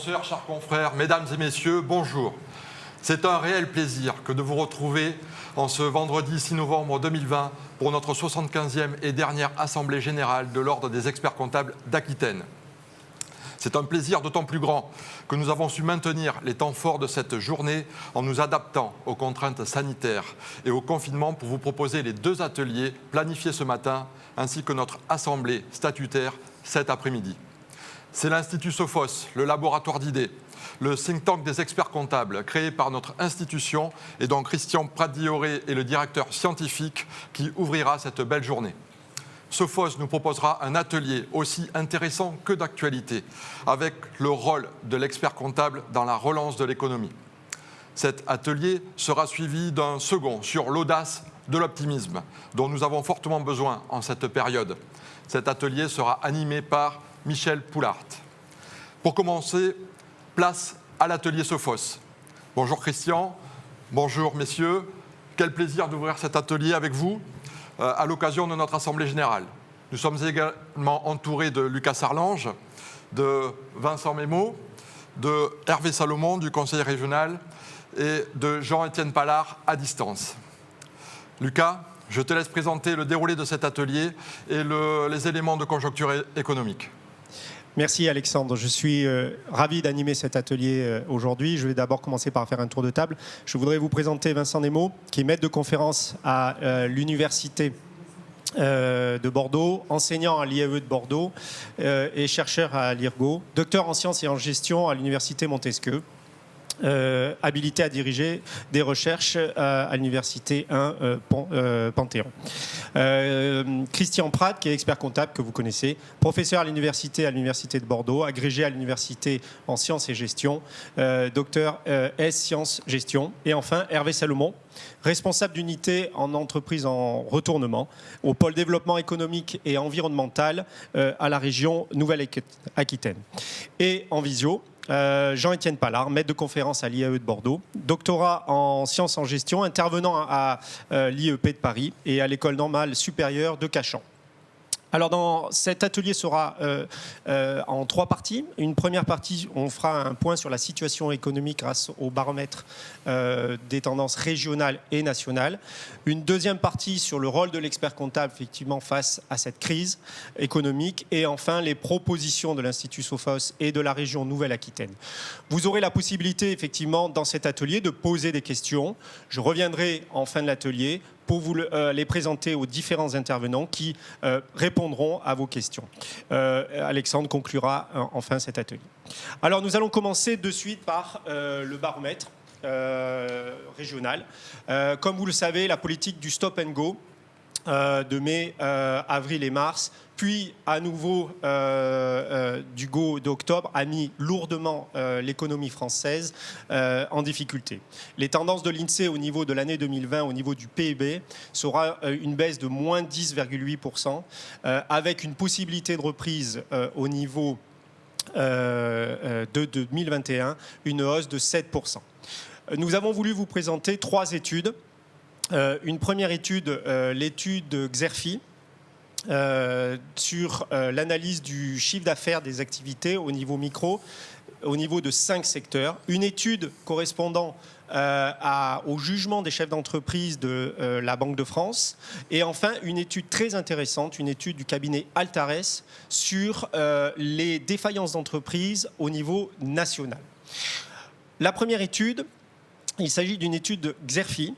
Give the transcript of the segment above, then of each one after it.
sœurs, chers confrères, mesdames et messieurs, bonjour. C'est un réel plaisir que de vous retrouver en ce vendredi 6 novembre 2020 pour notre 75e et dernière Assemblée générale de l'Ordre des experts comptables d'Aquitaine. C'est un plaisir d'autant plus grand que nous avons su maintenir les temps forts de cette journée en nous adaptant aux contraintes sanitaires et au confinement pour vous proposer les 2 ateliers planifiés ce matin ainsi que notre Assemblée statutaire cet après-midi. C'est l'Institut Sophos, le laboratoire d'idées, le think tank des experts comptables créé par notre institution et dont Christian Prat-Dioré est le directeur scientifique qui ouvrira cette belle journée. Sophos nous proposera un atelier aussi intéressant que d'actualité avec le rôle de l'expert comptable dans la relance de l'économie. Cet atelier sera suivi d'un second sur l'audace de l'optimisme dont nous avons fortement besoin en cette période. Cet atelier sera animé par Michel Poulart. Pour commencer, place à l'atelier Sophos. Bonjour Christian, bonjour messieurs. Quel plaisir d'ouvrir cet atelier avec vous à l'occasion de notre Assemblée générale. Nous sommes également entourés de Lucas Sarlange, de Vincent Mémo, de Hervé Salomon du Conseil régional et de Jean-Étienne Pallard à distance. Lucas, je te laisse présenter le déroulé de cet atelier et les éléments de conjoncture économique. Merci Alexandre, je suis ravi d'animer cet atelier aujourd'hui. Je vais d'abord commencer par faire un tour de table. Je voudrais vous présenter Vincent Nemo, qui est maître de conférence à l'Université de Bordeaux, enseignant à l'IAE de Bordeaux et chercheur à l'IRGO, docteur en sciences et en gestion à l'Université Montesquieu. Habilité à diriger des recherches à l'Université 1 Panthéon. Christian Prat, qui est expert comptable que vous connaissez, professeur à l'Université de Bordeaux, agrégé à l'Université en sciences et gestion, docteur S sciences gestion. Et enfin, Hervé Salomon, responsable d'unité en entreprise en retournement au pôle développement économique et environnemental à la région Nouvelle-Aquitaine. Et en visio, Jean-Étienne Pallard, maître de conférence à l'IAE de Bordeaux, doctorat en sciences en gestion, intervenant à l'IEP de Paris et à l'École normale supérieure de Cachan. Alors, cet atelier sera en 3 parties. Une première partie, on fera un point sur la situation économique grâce au baromètre des tendances régionales et nationales. Une deuxième partie sur le rôle de l'expert comptable, effectivement, face à cette crise économique. Et enfin, les propositions de l'Institut Sophos et de la région Nouvelle-Aquitaine. Vous aurez la possibilité, effectivement, dans cet atelier, de poser des questions. Je reviendrai en fin de l'atelier pour vous les présenter aux différents intervenants qui répondront à vos questions. Alexandre conclura enfin cet atelier. Alors nous allons commencer de suite par le baromètre régional. Comme vous le savez, la politique du stop and go de mai, avril et mars, puis à nouveau du go d'octobre, a mis lourdement l'économie française en difficulté. Les tendances de l'INSEE au niveau de l'année 2020, au niveau du PIB, sera une baisse de moins 10,8%, avec une possibilité de reprise au niveau de 2021, une hausse de 7%. Nous avons voulu vous présenter 3 études. Une première étude, l'étude Xerfi, sur l'analyse du chiffre d'affaires des activités au niveau micro, au niveau de 5 secteurs. Une étude correspondant au jugement des chefs d'entreprise de la Banque de France. Et enfin, une étude très intéressante, une étude du cabinet Altares sur les défaillances d'entreprises au niveau national. La première étude, il s'agit d'une étude Xerfi,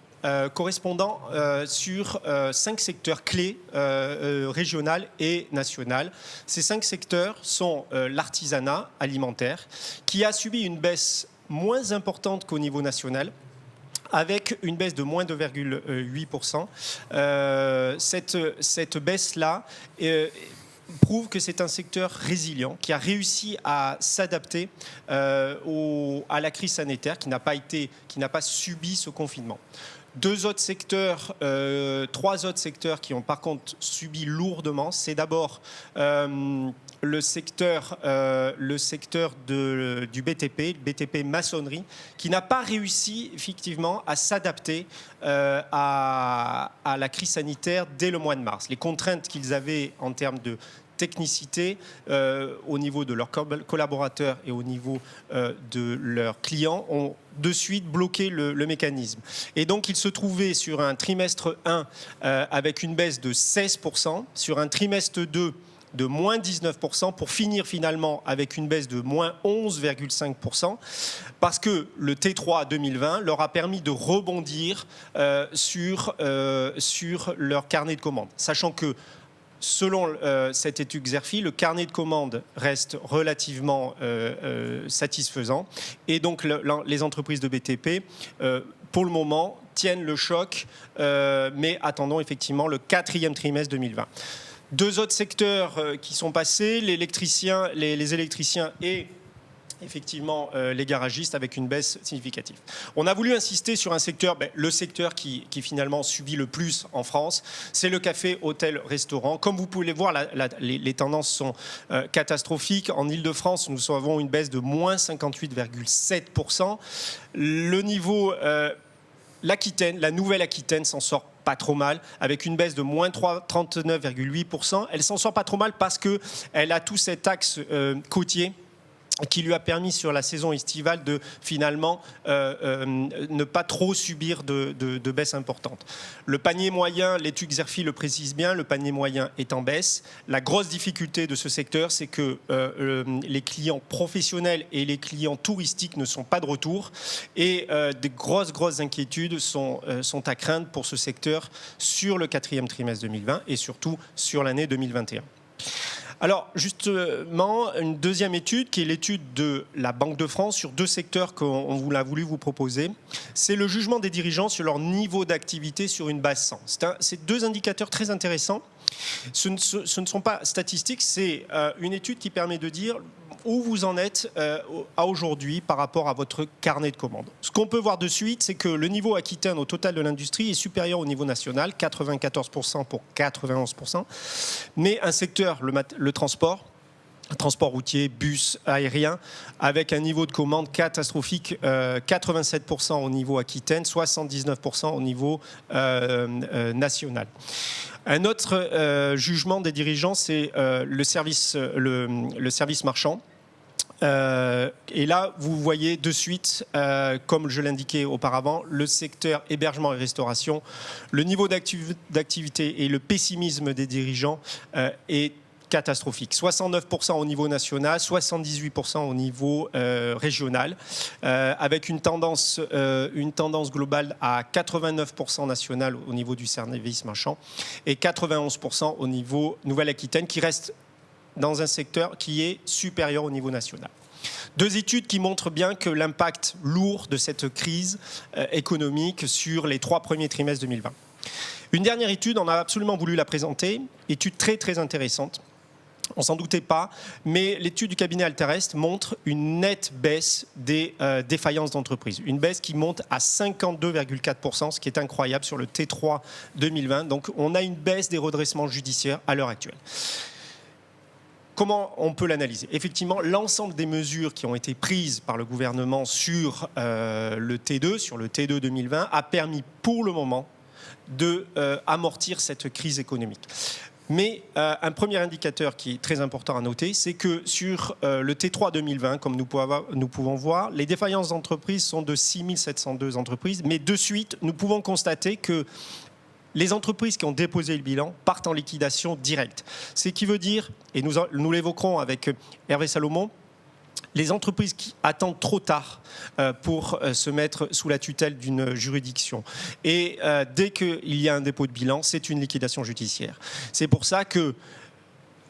correspondant sur 5 secteurs clés régional et national. Ces 5 secteurs sont l'artisanat alimentaire, qui a subi une baisse moins importante qu'au niveau national, avec une baisse de moins 2,8%. Cette baisse-là prouve que c'est un secteur résilient qui a réussi à s'adapter à la crise sanitaire, qui n'a pas subi ce confinement. 3 autres secteurs qui ont par contre subi lourdement, c'est d'abord le secteur du BTP, le BTP maçonnerie, qui n'a pas réussi effectivement à s'adapter à la crise sanitaire dès le mois de mars. Les contraintes qu'ils avaient en termes de technicité au niveau de leurs collaborateurs et au niveau de leurs clients ont de suite bloqué le mécanisme. Et donc, ils se trouvaient sur un trimestre 1 avec une baisse de 16%, sur un trimestre 2 de moins 19%, pour finir finalement avec une baisse de moins 11,5%, parce que le T3 2020 leur a permis de rebondir sur leur carnet de commandes. Sachant que, selon cette étude Xerfi, le carnet de commandes reste relativement satisfaisant. Et donc, les entreprises de BTP, pour le moment, tiennent le choc, mais attendons effectivement le 4e trimestre 2020. Deux autres secteurs qui sont passés, les électriciens et effectivement les garagistes, avec une baisse significative. On a voulu insister sur un secteur, le secteur qui finalement subit le plus en France, c'est le café, hôtel, restaurant. Comme vous pouvez le voir, les tendances sont catastrophiques. En Ile-de-France, nous avons une baisse de moins 58,7%. Le niveau, l'Aquitaine, la Nouvelle-Aquitaine s'en sort pas trop mal, avec une baisse de moins 39,8%. Elle s'en sort pas trop mal parce qu'elle a tout cet axe côtier qui lui a permis sur la saison estivale de finalement ne pas trop subir de baisse importante. Le panier moyen, l'étude Xerfi le précise bien, le panier moyen est en baisse. La grosse difficulté de ce secteur, c'est que les clients professionnels et les clients touristiques ne sont pas de retour, et des grosses inquiétudes sont à craindre pour ce secteur sur le 4e trimestre 2020 et surtout sur l'année 2021. Alors, justement, une deuxième étude, qui est l'étude de la Banque de France sur deux secteurs qu'on a voulu vous proposer, c'est le jugement des dirigeants sur leur niveau d'activité sur une base 100. C'est deux indicateurs très intéressants. Ce ne sont pas statistiques, c'est une étude qui permet de dire où vous en êtes à aujourd'hui par rapport à votre carnet de commandes. Ce qu'on peut voir de suite, c'est que le niveau aquitaine au total de l'industrie est supérieur au niveau national, 94% pour 91%. Mais un secteur, le transport routier, bus, aérien, avec un niveau de commande catastrophique, 87% au niveau aquitaine, 79% au niveau national. Un autre jugement des dirigeants, c'est le service marchand. Et là, vous voyez de suite, comme je l'indiquais auparavant, le secteur hébergement et restauration, le niveau d'activité et le pessimisme des dirigeants est catastrophique. 69% au niveau national, 78% au niveau régional, avec une tendance globale à 89% national au niveau du service marchand et 91% au niveau Nouvelle-Aquitaine, qui reste dans un secteur qui est supérieur au niveau national. Deux études qui montrent bien que l'impact lourd de cette crise économique sur les 3 premiers trimestres 2020. Une dernière étude, on a absolument voulu la présenter, étude très intéressante. On s'en doutait pas, mais l'étude du cabinet Alterest montre une nette baisse des défaillances d'entreprises. Une baisse qui monte à 52,4%, ce qui est incroyable sur le T3 2020. Donc on a une baisse des redressements judiciaires à l'heure actuelle. Comment on peut l'analyser ? Effectivement, l'ensemble des mesures qui ont été prises par le gouvernement sur le T2, sur le T2 2020, a permis pour le moment d'amortir cette crise économique. Mais un premier indicateur qui est très important à noter, c'est que sur le T3 2020, comme nous pouvons voir, les défaillances d'entreprises sont de 6 702 entreprises, mais de suite, nous pouvons constater que les entreprises qui ont déposé le bilan partent en liquidation directe. Ce qui veut dire, et nous l'évoquerons avec Hervé Salomon, les entreprises qui attendent trop tard pour se mettre sous la tutelle d'une juridiction. Et dès qu'il y a un dépôt de bilan, c'est une liquidation judiciaire. C'est pour ça que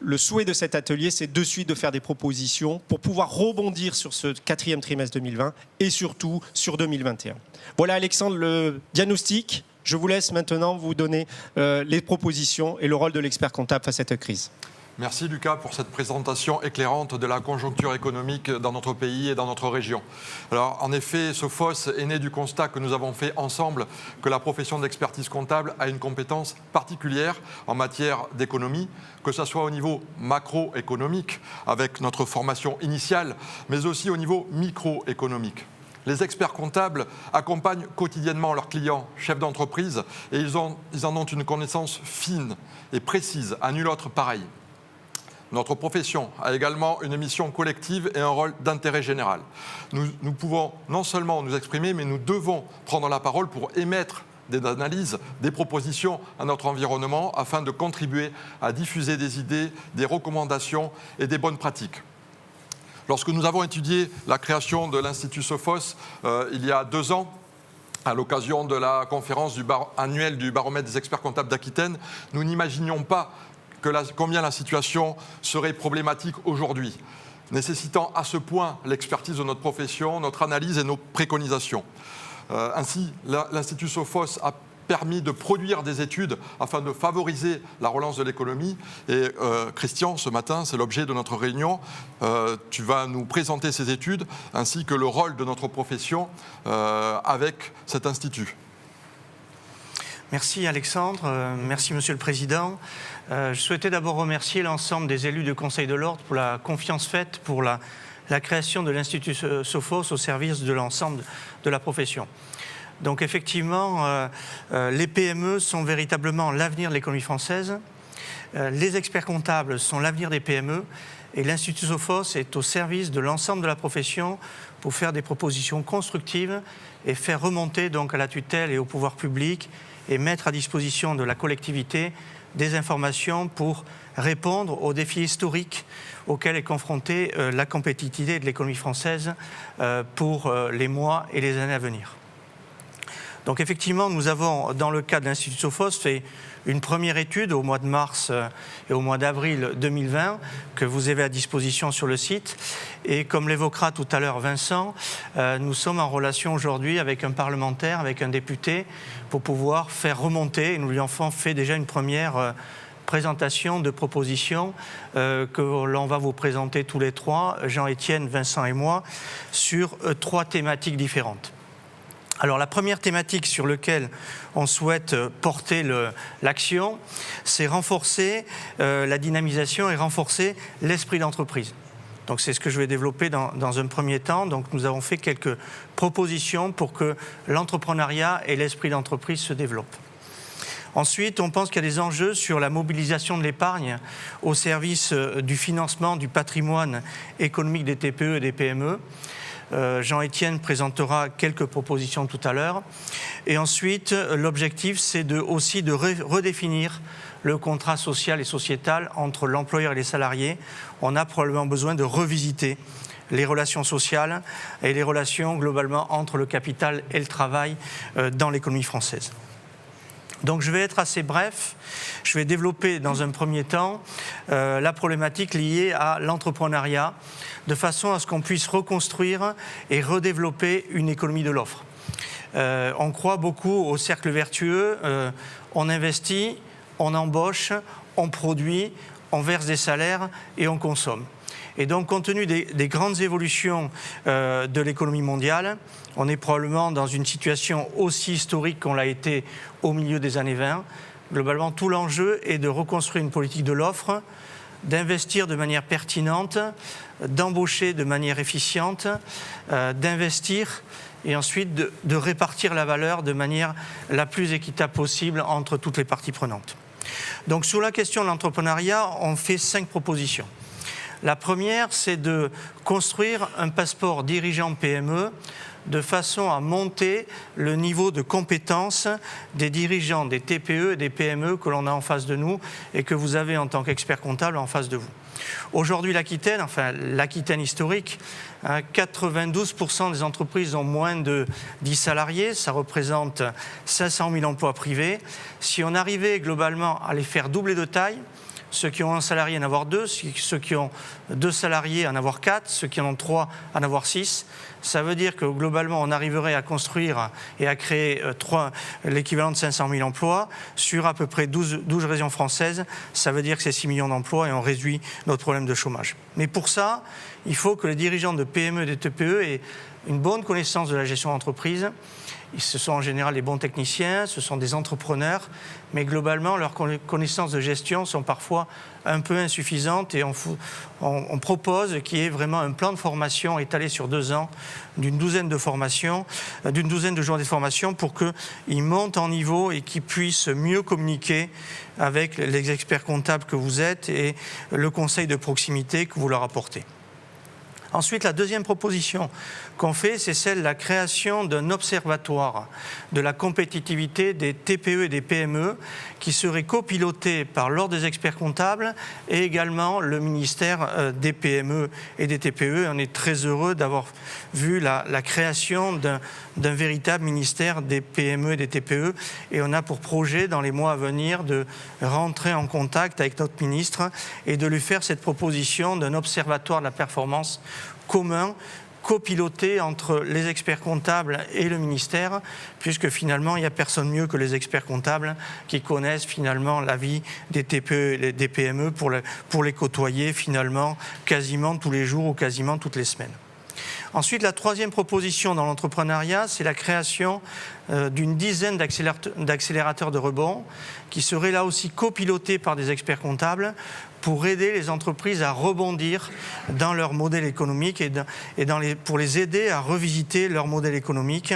le souhait de cet atelier, c'est de suite de faire des propositions pour pouvoir rebondir sur ce 4e trimestre 2020 et surtout sur 2021. Voilà, Alexandre, le diagnostic. Je vous laisse maintenant vous donner les propositions et le rôle de l'expert comptable face à cette crise. Merci Lucas pour cette présentation éclairante de la conjoncture économique dans notre pays et dans notre région. Alors en effet, ce FOSS est né du constat que nous avons fait ensemble que la profession d'expertise comptable a une compétence particulière en matière d'économie, que ce soit au niveau macroéconomique avec notre formation initiale, mais aussi au niveau microéconomique. Les experts comptables accompagnent quotidiennement leurs clients, chefs d'entreprise, et ils en ont une connaissance fine et précise, à nul autre pareil. Notre profession a également une mission collective et un rôle d'intérêt général. Nous pouvons non seulement nous exprimer, mais nous devons prendre la parole pour émettre des analyses, des propositions à notre environnement afin de contribuer à diffuser des idées, des recommandations et des bonnes pratiques. Lorsque nous avons étudié la création de l'Institut Sophos il y a 2 ans, à l'occasion de la conférence annuelle du baromètre des experts comptables d'Aquitaine, nous n'imaginions pas combien la situation serait problématique aujourd'hui, nécessitant à ce point l'expertise de notre profession, notre analyse et nos préconisations. Ainsi, l'Institut Sophos a permis de produire des études afin de favoriser la relance de l'économie. Et Christian, ce matin, c'est l'objet de notre réunion. Tu vas nous présenter ces études ainsi que le rôle de notre profession avec cet institut. Merci Alexandre, merci Monsieur le Président. Je souhaitais d'abord remercier l'ensemble des élus du Conseil de l'Ordre pour la confiance faite pour la création de l'Institut Sophos au service de l'ensemble de la profession. Donc effectivement, les PME sont véritablement l'avenir de l'économie française. Les experts comptables sont l'avenir des PME et l'Institut Sophos est au service de l'ensemble de la profession pour faire des propositions constructives et faire remonter donc à la tutelle et au pouvoir public et mettre à disposition de la collectivité des informations pour répondre aux défis historiques auxquels est confrontée la compétitivité de l'économie française pour les mois et les années à venir. Donc effectivement, nous avons, dans le cadre de l'Institut Sophos, fait une première étude au mois de mars et au mois d'avril 2020 que vous avez à disposition sur le site. Et comme l'évoquera tout à l'heure Vincent, nous sommes en relation aujourd'hui avec un parlementaire, avec un député, pour pouvoir faire remonter, et nous lui avons fait déjà une première présentation de propositions que l'on va vous présenter tous les trois, Jean-Étienne, Vincent et moi, sur 3 thématiques différentes. Alors la première thématique sur laquelle on souhaite porter l'action, c'est renforcer la dynamisation et renforcer l'esprit d'entreprise. Donc c'est ce que je vais développer dans un premier temps. Donc nous avons fait quelques propositions pour que l'entrepreneuriat et l'esprit d'entreprise se développent. Ensuite, on pense qu'il y a des enjeux sur la mobilisation de l'épargne au service du financement du patrimoine économique des TPE et des PME. Jean-Étienne présentera quelques propositions tout à l'heure. Et ensuite, l'objectif, c'est aussi de redéfinir le contrat social et sociétal entre l'employeur et les salariés. On a probablement besoin de revisiter les relations sociales et les relations globalement entre le capital et le travail dans l'économie française. Donc je vais être assez bref. Je vais développer dans un premier temps la problématique liée à l'entrepreneuriat, de façon à ce qu'on puisse reconstruire et redévelopper une économie de l'offre. On croit beaucoup au cercle vertueux, on investit, on embauche, on produit, on verse des salaires et on consomme. Et donc, compte tenu des grandes évolutions de l'économie mondiale, on est probablement dans une situation aussi historique qu'on l'a été au milieu des années 20. Globalement, tout l'enjeu est de reconstruire une politique de l'offre, d'investir de manière pertinente, d'embaucher de manière efficiente, d'investir et ensuite de répartir la valeur de manière la plus équitable possible entre toutes les parties prenantes. Donc, sur la question de l'entrepreneuriat, on fait 5 propositions. La première, c'est de construire un passeport dirigeant PME de façon à monter le niveau de compétence des dirigeants des TPE et des PME que l'on a en face de nous et que vous avez en tant qu'expert comptable en face de vous. Aujourd'hui, l'Aquitaine, enfin l'Aquitaine historique, 92% des entreprises ont moins de 10 salariés, ça représente 500 000 emplois privés. Si on arrivait globalement à les faire doubler de taille, ceux qui ont 1 salarié en avoir 2, ceux qui ont 2 salariés en avoir 4, ceux qui en ont 3 en avoir 6. Ça veut dire que globalement, on arriverait à construire et à créer l'équivalent de 500 000 emplois sur à peu près 12 régions françaises. Ça veut dire que c'est 6 millions d'emplois et on réduit notre problème de chômage. Mais pour ça, il faut que les dirigeants de PME et de TPE aient une bonne connaissance de la gestion d'entreprise. Ce sont en général des bons techniciens, ce sont des entrepreneurs, mais globalement, leurs connaissances de gestion sont parfois un peu insuffisantes et on propose qu'il y ait vraiment un plan de formation étalé sur 2 ans, d'une douzaine de journées de formation pour qu'ils montent en niveau et qu'ils puissent mieux communiquer avec les experts comptables que vous êtes et le conseil de proximité que vous leur apportez. Ensuite, la deuxième proposition qu'on fait, c'est celle de la création d'un observatoire de la compétitivité des TPE et des PME qui serait copiloté par l'Ordre des experts comptables et également le ministère des PME et des TPE. On est très heureux d'avoir vu la création d'un véritable ministère des PME et des TPE et on a pour projet dans les mois à venir de rentrer en contact avec notre ministre et de lui faire cette proposition d'un observatoire de la performance commun, copiloté entre les experts comptables et le ministère, puisque finalement, il n'y a personne mieux que les experts comptables qui connaissent finalement la vie des TPE et des PME pour les côtoyer finalement quasiment tous les jours ou quasiment toutes les semaines. Ensuite, la troisième proposition dans l'entrepreneuriat, c'est la création d'une dizaine d'accélérateurs de rebond qui seraient là aussi copilotés par des experts comptables pour aider les entreprises à rebondir dans leur modèle économique pour les aider à revisiter leur modèle économique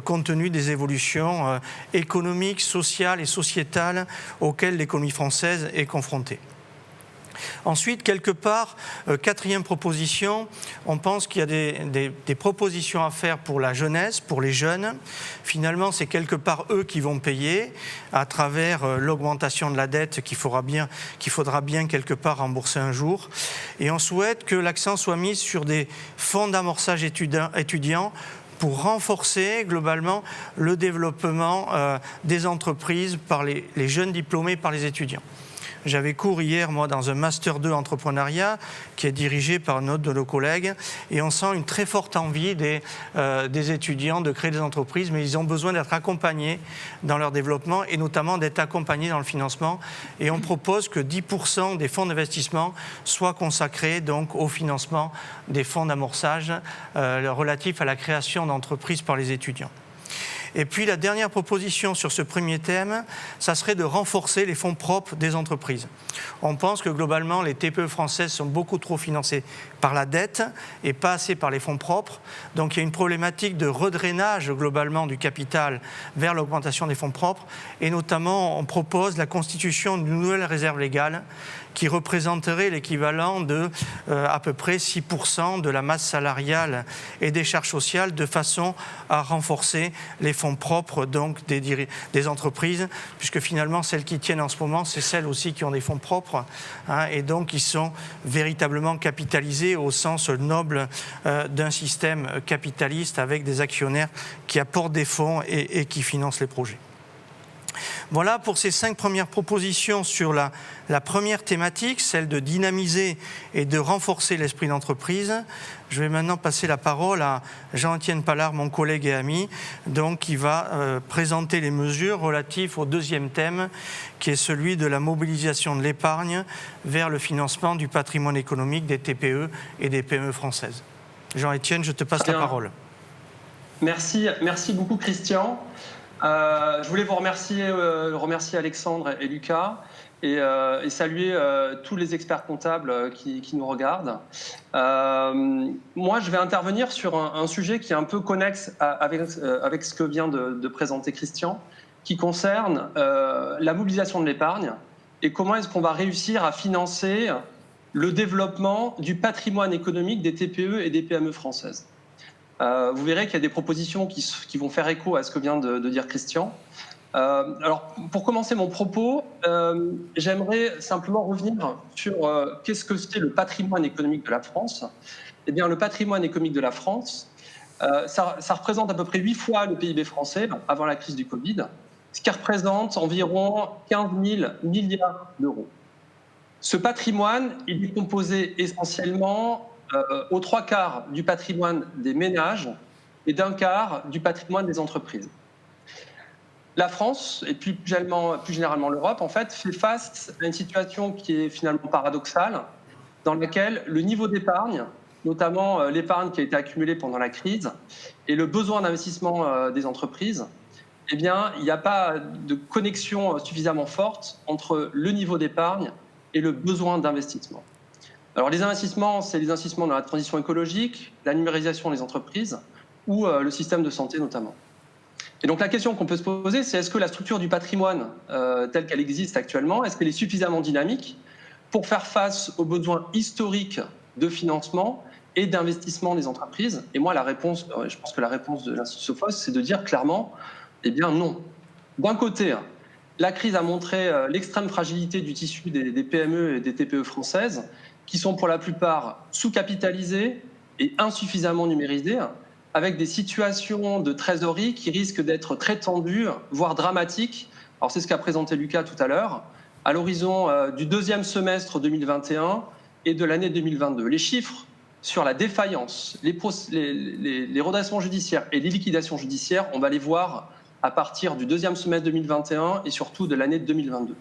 compte tenu des évolutions économiques, sociales et sociétales auxquelles l'économie française est confrontée. Ensuite, quelque part, quatrième proposition, on pense qu'il y a des propositions à faire pour la jeunesse, pour les jeunes. Finalement, c'est quelque part eux qui vont payer à travers l'augmentation de la dette qu'il faudra bien quelque part rembourser un jour. Et on souhaite que l'accent soit mis sur des fonds d'amorçage étudiants pour renforcer globalement le développement des entreprises par les jeunes diplômés, par les étudiants. J'avais cours hier, moi, dans un Master 2 entrepreneuriat qui est dirigé par un autre de nos collègues et on sent une très forte envie des étudiants de créer des entreprises, mais ils ont besoin d'être accompagnés dans leur développement et notamment d'être accompagnés dans le financement. Et on propose que 10% des fonds d'investissement soient consacrés donc au financement des fonds d'amorçage relatifs à la création d'entreprises par les étudiants. Et puis la dernière proposition sur ce premier thème, ça serait de renforcer les fonds propres des entreprises. On pense que globalement, les TPE françaises sont beaucoup trop financées par la dette et pas assez par les fonds propres. Donc il y a une problématique de redrainage globalement du capital vers l'augmentation des fonds propres. Et notamment, on propose la constitution d'une nouvelle réserve légale qui représenterait l'équivalent de à peu près 6% de la masse salariale et des charges sociales de façon à renforcer les fonds propres donc des entreprises, puisque finalement celles qui tiennent en ce moment, c'est celles aussi qui ont des fonds propres et donc qui sont véritablement capitalisées au sens noble d'un système capitaliste avec des actionnaires qui apportent des fonds et qui financent les projets. Voilà pour ces 5 premières propositions sur la première thématique, celle de dynamiser et de renforcer l'esprit d'entreprise. Je vais maintenant passer la parole à Jean-Étienne Pallard, mon collègue et ami, donc, qui va présenter les mesures relatives au deuxième thème, qui est celui de la mobilisation de l'épargne vers le financement du patrimoine économique des TPE et des PME françaises. Jean-Étienne, je te passe la parole. Merci beaucoup Christian. Je voulais vous remercier Alexandre et Lucas et saluer tous les experts comptables qui nous regardent. Moi, je vais intervenir sur un sujet qui est un peu connexe avec ce que vient de présenter Christian, qui concerne la mobilisation de l'épargne et comment est-ce qu'on va réussir à financer le développement du patrimoine économique des TPE et des PME françaises. Vous verrez qu'il y a des propositions qui vont faire écho à ce que vient de dire Christian. Alors, pour commencer mon propos, j'aimerais simplement revenir sur qu'est-ce que c'est le patrimoine économique de la France. Eh bien, le patrimoine économique de la France, ça représente à peu près 8 fois le PIB français avant la crise du Covid, ce qui représente environ 15 000 milliards d'euros. Ce patrimoine, il est composé essentiellement aux 3/4 du patrimoine des ménages et d'1/4 du patrimoine des entreprises. La France, et plus généralement l'Europe, en fait, fait face à une situation qui est finalement paradoxale, dans laquelle le niveau d'épargne notamment l'épargne qui a été accumulée pendant la crise et le besoin d'investissement des entreprises, eh bien, il n'y a pas de connexion suffisamment forte entre le niveau d'épargne et le besoin d'investissement. Alors les investissements, c'est les investissements dans la transition écologique, la numérisation des entreprises ou le système de santé notamment. Et donc la question qu'on peut se poser, c'est est-ce que la structure du patrimoine telle qu'elle existe actuellement, est-ce qu'elle est suffisamment dynamique pour faire face aux besoins historiques de financement et d'investissement des entreprises? Et moi, la réponse, je pense que la réponse de l'Institut Sophos, c'est de dire clairement, eh bien non. D'un côté, la crise a montré l'extrême fragilité du tissu des PME et des TPE françaises, qui sont pour la plupart sous-capitalisées et insuffisamment numérisées, avec des situations de trésorerie qui risquent d'être très tendues, voire dramatiques. Alors c'est ce qu'a présenté Lucas tout à l'heure, à l'horizon du deuxième semestre 2021 et de l'année 2022. Les chiffres sur la défaillance, les redressements judiciaires et les liquidations judiciaires, on va les voir à partir du deuxième semestre 2021 et surtout de l'année 2022.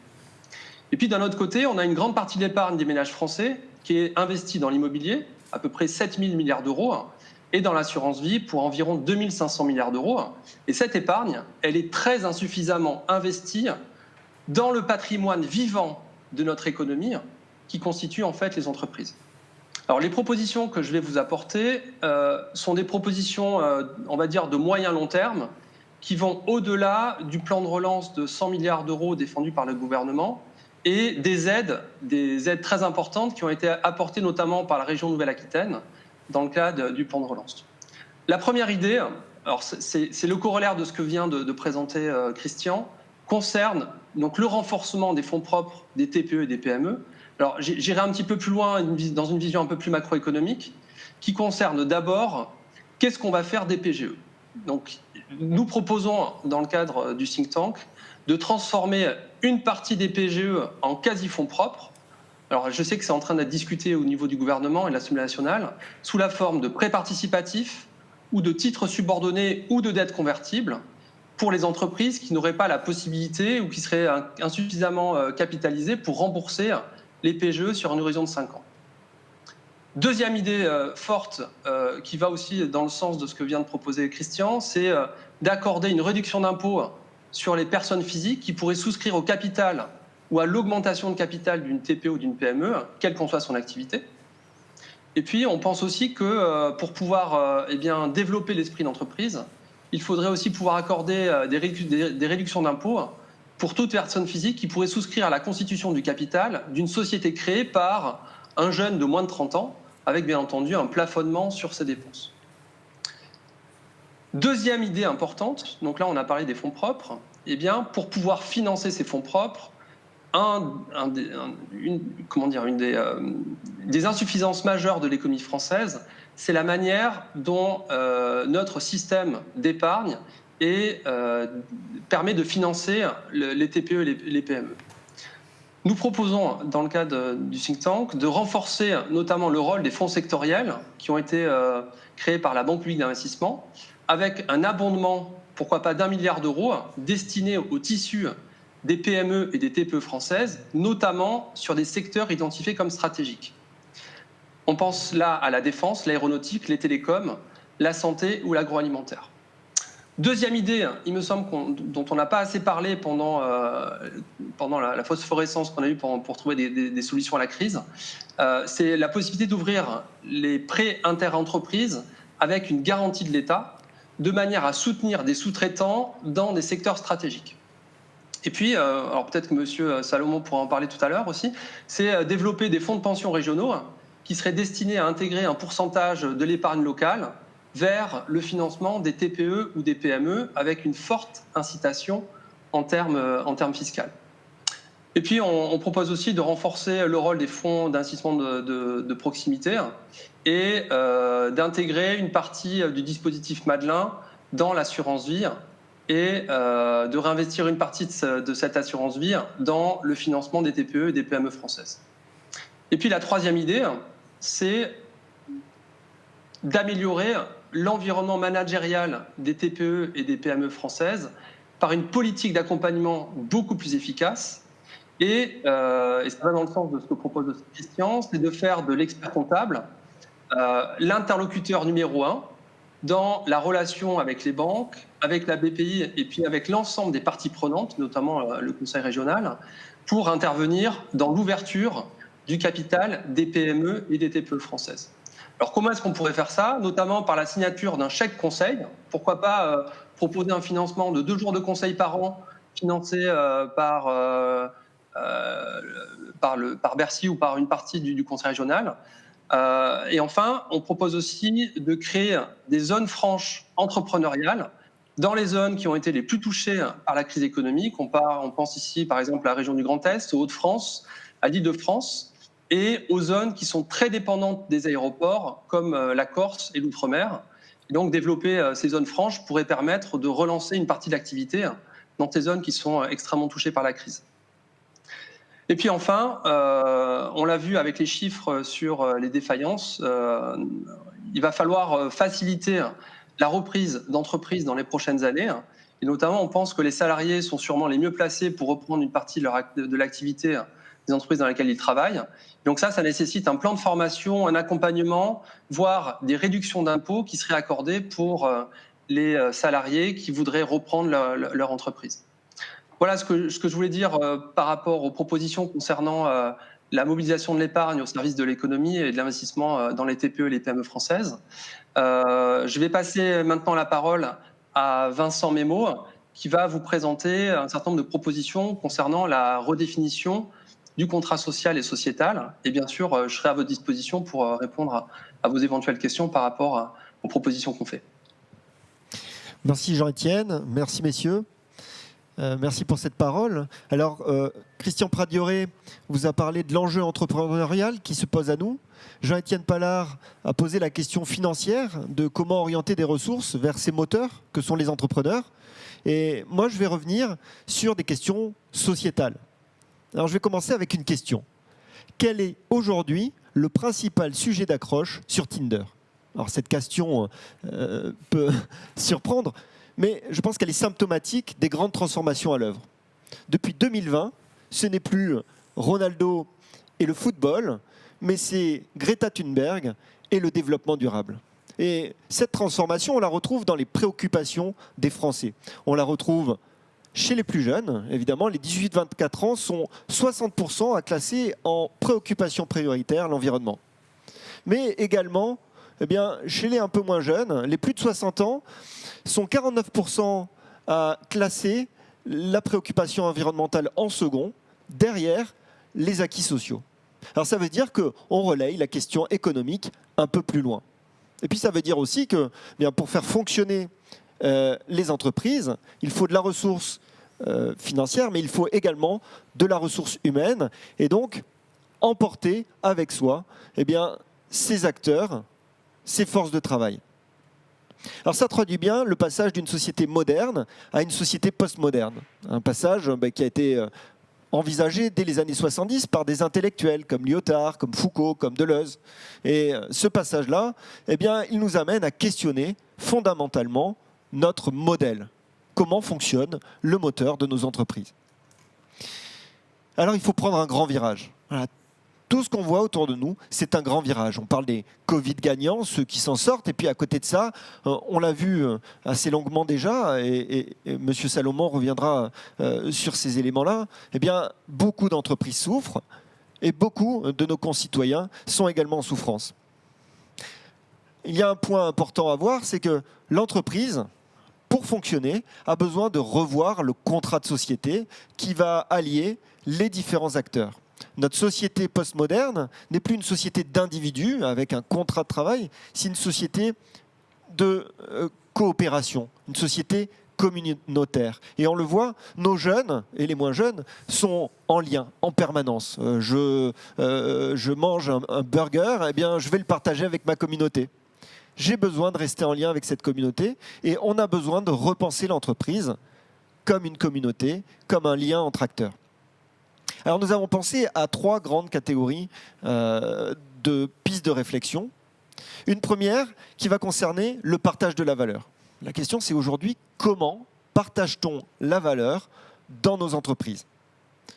Et puis d'un autre côté, on a une grande partie de l'épargne des ménages français qui est investie dans l'immobilier, à peu près 7 000 milliards d'euros, et dans l'assurance vie pour environ 2 500 milliards d'euros. Et cette épargne, elle est très insuffisamment investie dans le patrimoine vivant de notre économie qui constitue en fait les entreprises. Alors les propositions que je vais vous apporter sont des propositions, on va dire, de moyen long terme qui vont au-delà du plan de relance de 100 milliards d'euros défendu par le gouvernement et des aides très importantes qui ont été apportées notamment par la région Nouvelle-Aquitaine dans le cadre du plan de relance. La première idée, alors c'est le corollaire de ce que vient de présenter Christian, concerne donc le renforcement des fonds propres des TPE et des PME. Alors j'irai un petit peu plus loin dans une vision un peu plus macroéconomique qui concerne d'abord qu'est-ce qu'on va faire des PGE. Donc nous proposons dans le cadre du think tank de transformer une partie des PGE en quasi-fonds propres. Alors je sais que c'est en train d'être discuté au niveau du gouvernement et de l'Assemblée nationale sous la forme de prêts participatifs ou de titres subordonnés ou de dettes convertibles pour les entreprises qui n'auraient pas la possibilité ou qui seraient insuffisamment capitalisées pour rembourser les PGE sur un horizon de 5 ans. Deuxième idée forte qui va aussi dans le sens de ce que vient de proposer Christian, c'est d'accorder une réduction d'impôt sur les personnes physiques qui pourraient souscrire au capital ou à l'augmentation de capital d'une TPE ou d'une PME, quelle qu'en soit son activité. Et puis, on pense aussi que pour pouvoir développer l'esprit d'entreprise, il faudrait aussi pouvoir accorder des réductions d'impôts pour toute personne physique qui pourrait souscrire à la constitution du capital d'une société créée par un jeune de moins de 30 ans, avec bien entendu un plafonnement sur ses dépenses. Deuxième idée importante, donc là on a parlé des fonds propres, eh bien pour pouvoir financer ces fonds propres, des insuffisances majeures de l'économie française, c'est la manière dont notre système d'épargne permet de financer les TPE et les PME. Nous proposons, dans le cadre du think tank, de renforcer notamment le rôle des fonds sectoriels qui ont été créés par la Banque publique d'investissement, avec un abondement, pourquoi pas d'1 milliard d'euros, destiné au tissu des PME et des TPE françaises, notamment sur des secteurs identifiés comme stratégiques. On pense là à la défense, l'aéronautique, les télécoms, la santé ou l'agroalimentaire. Deuxième idée, il me semble dont on n'a pas assez parlé pendant la phosphorescence qu'on a eue pour trouver des solutions à la crise, c'est la possibilité d'ouvrir les prêts inter-entreprises avec une garantie de l'État, de manière à soutenir des sous-traitants dans des secteurs stratégiques. Et puis, alors peut-être que M. Salomon pourra en parler tout à l'heure aussi, c'est développer des fonds de pension régionaux qui seraient destinés à intégrer un pourcentage de l'épargne locale vers le financement des TPE ou des PME avec une forte incitation en termes fiscaux. Et puis, on propose aussi de renforcer le rôle des fonds d'investissement de proximité et d'intégrer une partie du dispositif Madelin dans l'assurance vie et de réinvestir une partie de cette assurance vie dans le financement des TPE et des PME françaises. Et puis la troisième idée, c'est d'améliorer l'environnement managérial des TPE et des PME françaises par une politique d'accompagnement beaucoup plus efficace. Et ça va dans le sens de ce que propose Christian, c'est de faire de l'expert comptable l'interlocuteur numéro 1 dans la relation avec les banques, avec la BPI et puis avec l'ensemble des parties prenantes, notamment le Conseil régional, pour intervenir dans l'ouverture du capital des PME et des TPE françaises. Alors comment est-ce qu'on pourrait faire ça? Notamment par la signature d'un chèque conseil. Pourquoi pas proposer un financement de 2 jours de conseil par an financé par Bercy ou par une partie du Conseil régional. Et enfin, on propose aussi de créer des zones franches entrepreneuriales dans les zones qui ont été les plus touchées par la crise économique. On pense ici, par exemple, à la région du Grand Est, aux Hauts-de-France, à l'Île-de-France, et aux zones qui sont très dépendantes des aéroports, comme la Corse et l'Outre-mer. Et donc, développer ces zones franches pourrait permettre de relancer une partie de l'activité dans ces zones qui sont extrêmement touchées par la crise. Et puis enfin, on l'a vu avec les chiffres sur les défaillances, il va falloir faciliter la reprise d'entreprises dans les prochaines années. Et notamment, on pense que les salariés sont sûrement les mieux placés pour reprendre une partie de l'activité des entreprises dans lesquelles ils travaillent. Donc ça nécessite un plan de formation, un accompagnement, voire des réductions d'impôts qui seraient accordées pour les salariés qui voudraient reprendre leur entreprise. Voilà ce que je voulais dire par rapport aux propositions concernant la mobilisation de l'épargne au service de l'économie et de l'investissement dans les TPE et les PME françaises. Je vais passer maintenant la parole à Vincent Memo, qui va vous présenter un certain nombre de propositions concernant la redéfinition du contrat social et sociétal. Et bien sûr, je serai à votre disposition pour répondre à vos éventuelles questions par rapport aux propositions qu'on fait. Merci Jean-Étienne, merci messieurs. Merci pour cette parole. Alors, Christian Pradioré vous a parlé de l'enjeu entrepreneurial qui se pose à nous. Jean-Étienne Pallard a posé la question financière de comment orienter des ressources vers ces moteurs que sont les entrepreneurs. Et moi, je vais revenir sur des questions sociétales. Alors, je vais commencer avec une question. Quel est aujourd'hui le principal sujet d'accroche sur Tinder? Alors, cette question peut surprendre, mais je pense qu'elle est symptomatique des grandes transformations à l'œuvre. Depuis 2020, ce n'est plus Ronaldo et le football, mais c'est Greta Thunberg et le développement durable. Et cette transformation, on la retrouve dans les préoccupations des Français. On la retrouve chez les plus jeunes, évidemment. Les 18-24 ans sont 60% à classer en préoccupation prioritaire l'environnement. Mais également, chez les un peu moins jeunes, les plus de 60 ans, sont 49% à classer la préoccupation environnementale en second, derrière les acquis sociaux. Alors ça veut dire qu'on relaye la question économique un peu plus loin. Et puis ça veut dire aussi que pour faire fonctionner les entreprises, il faut de la ressource financière, mais il faut également de la ressource humaine. Et donc, emporter avec soi ces acteurs, ces forces de travail. Alors ça traduit bien le passage d'une société moderne à une société postmoderne. Un passage qui a été envisagé dès les années 70 par des intellectuels comme Lyotard, comme Foucault, comme Deleuze. Et ce passage-là, il nous amène à questionner fondamentalement notre modèle. Comment fonctionne le moteur de nos entreprises? Alors il faut prendre un grand virage. Voilà. Tout ce qu'on voit autour de nous, c'est un grand virage. On parle des Covid gagnants, ceux qui s'en sortent. Et puis à côté de ça, on l'a vu assez longuement déjà, et M. Salomon reviendra sur ces éléments-là, beaucoup d'entreprises souffrent et beaucoup de nos concitoyens sont également en souffrance. Il y a un point important à voir, c'est que l'entreprise, pour fonctionner, a besoin de revoir le contrat de société qui va allier les différents acteurs. Notre société postmoderne n'est plus une société d'individus avec un contrat de travail, c'est une société de coopération, une société communautaire. Et on le voit, nos jeunes et les moins jeunes sont en lien, en permanence. Je mange un burger, je vais le partager avec ma communauté. J'ai besoin de rester en lien avec cette communauté et on a besoin de repenser l'entreprise comme une communauté, comme un lien entre acteurs. Alors nous avons pensé à 3 grandes catégories de pistes de réflexion. Une première qui va concerner le partage de la valeur. La question c'est aujourd'hui comment partage-t-on la valeur dans nos entreprises?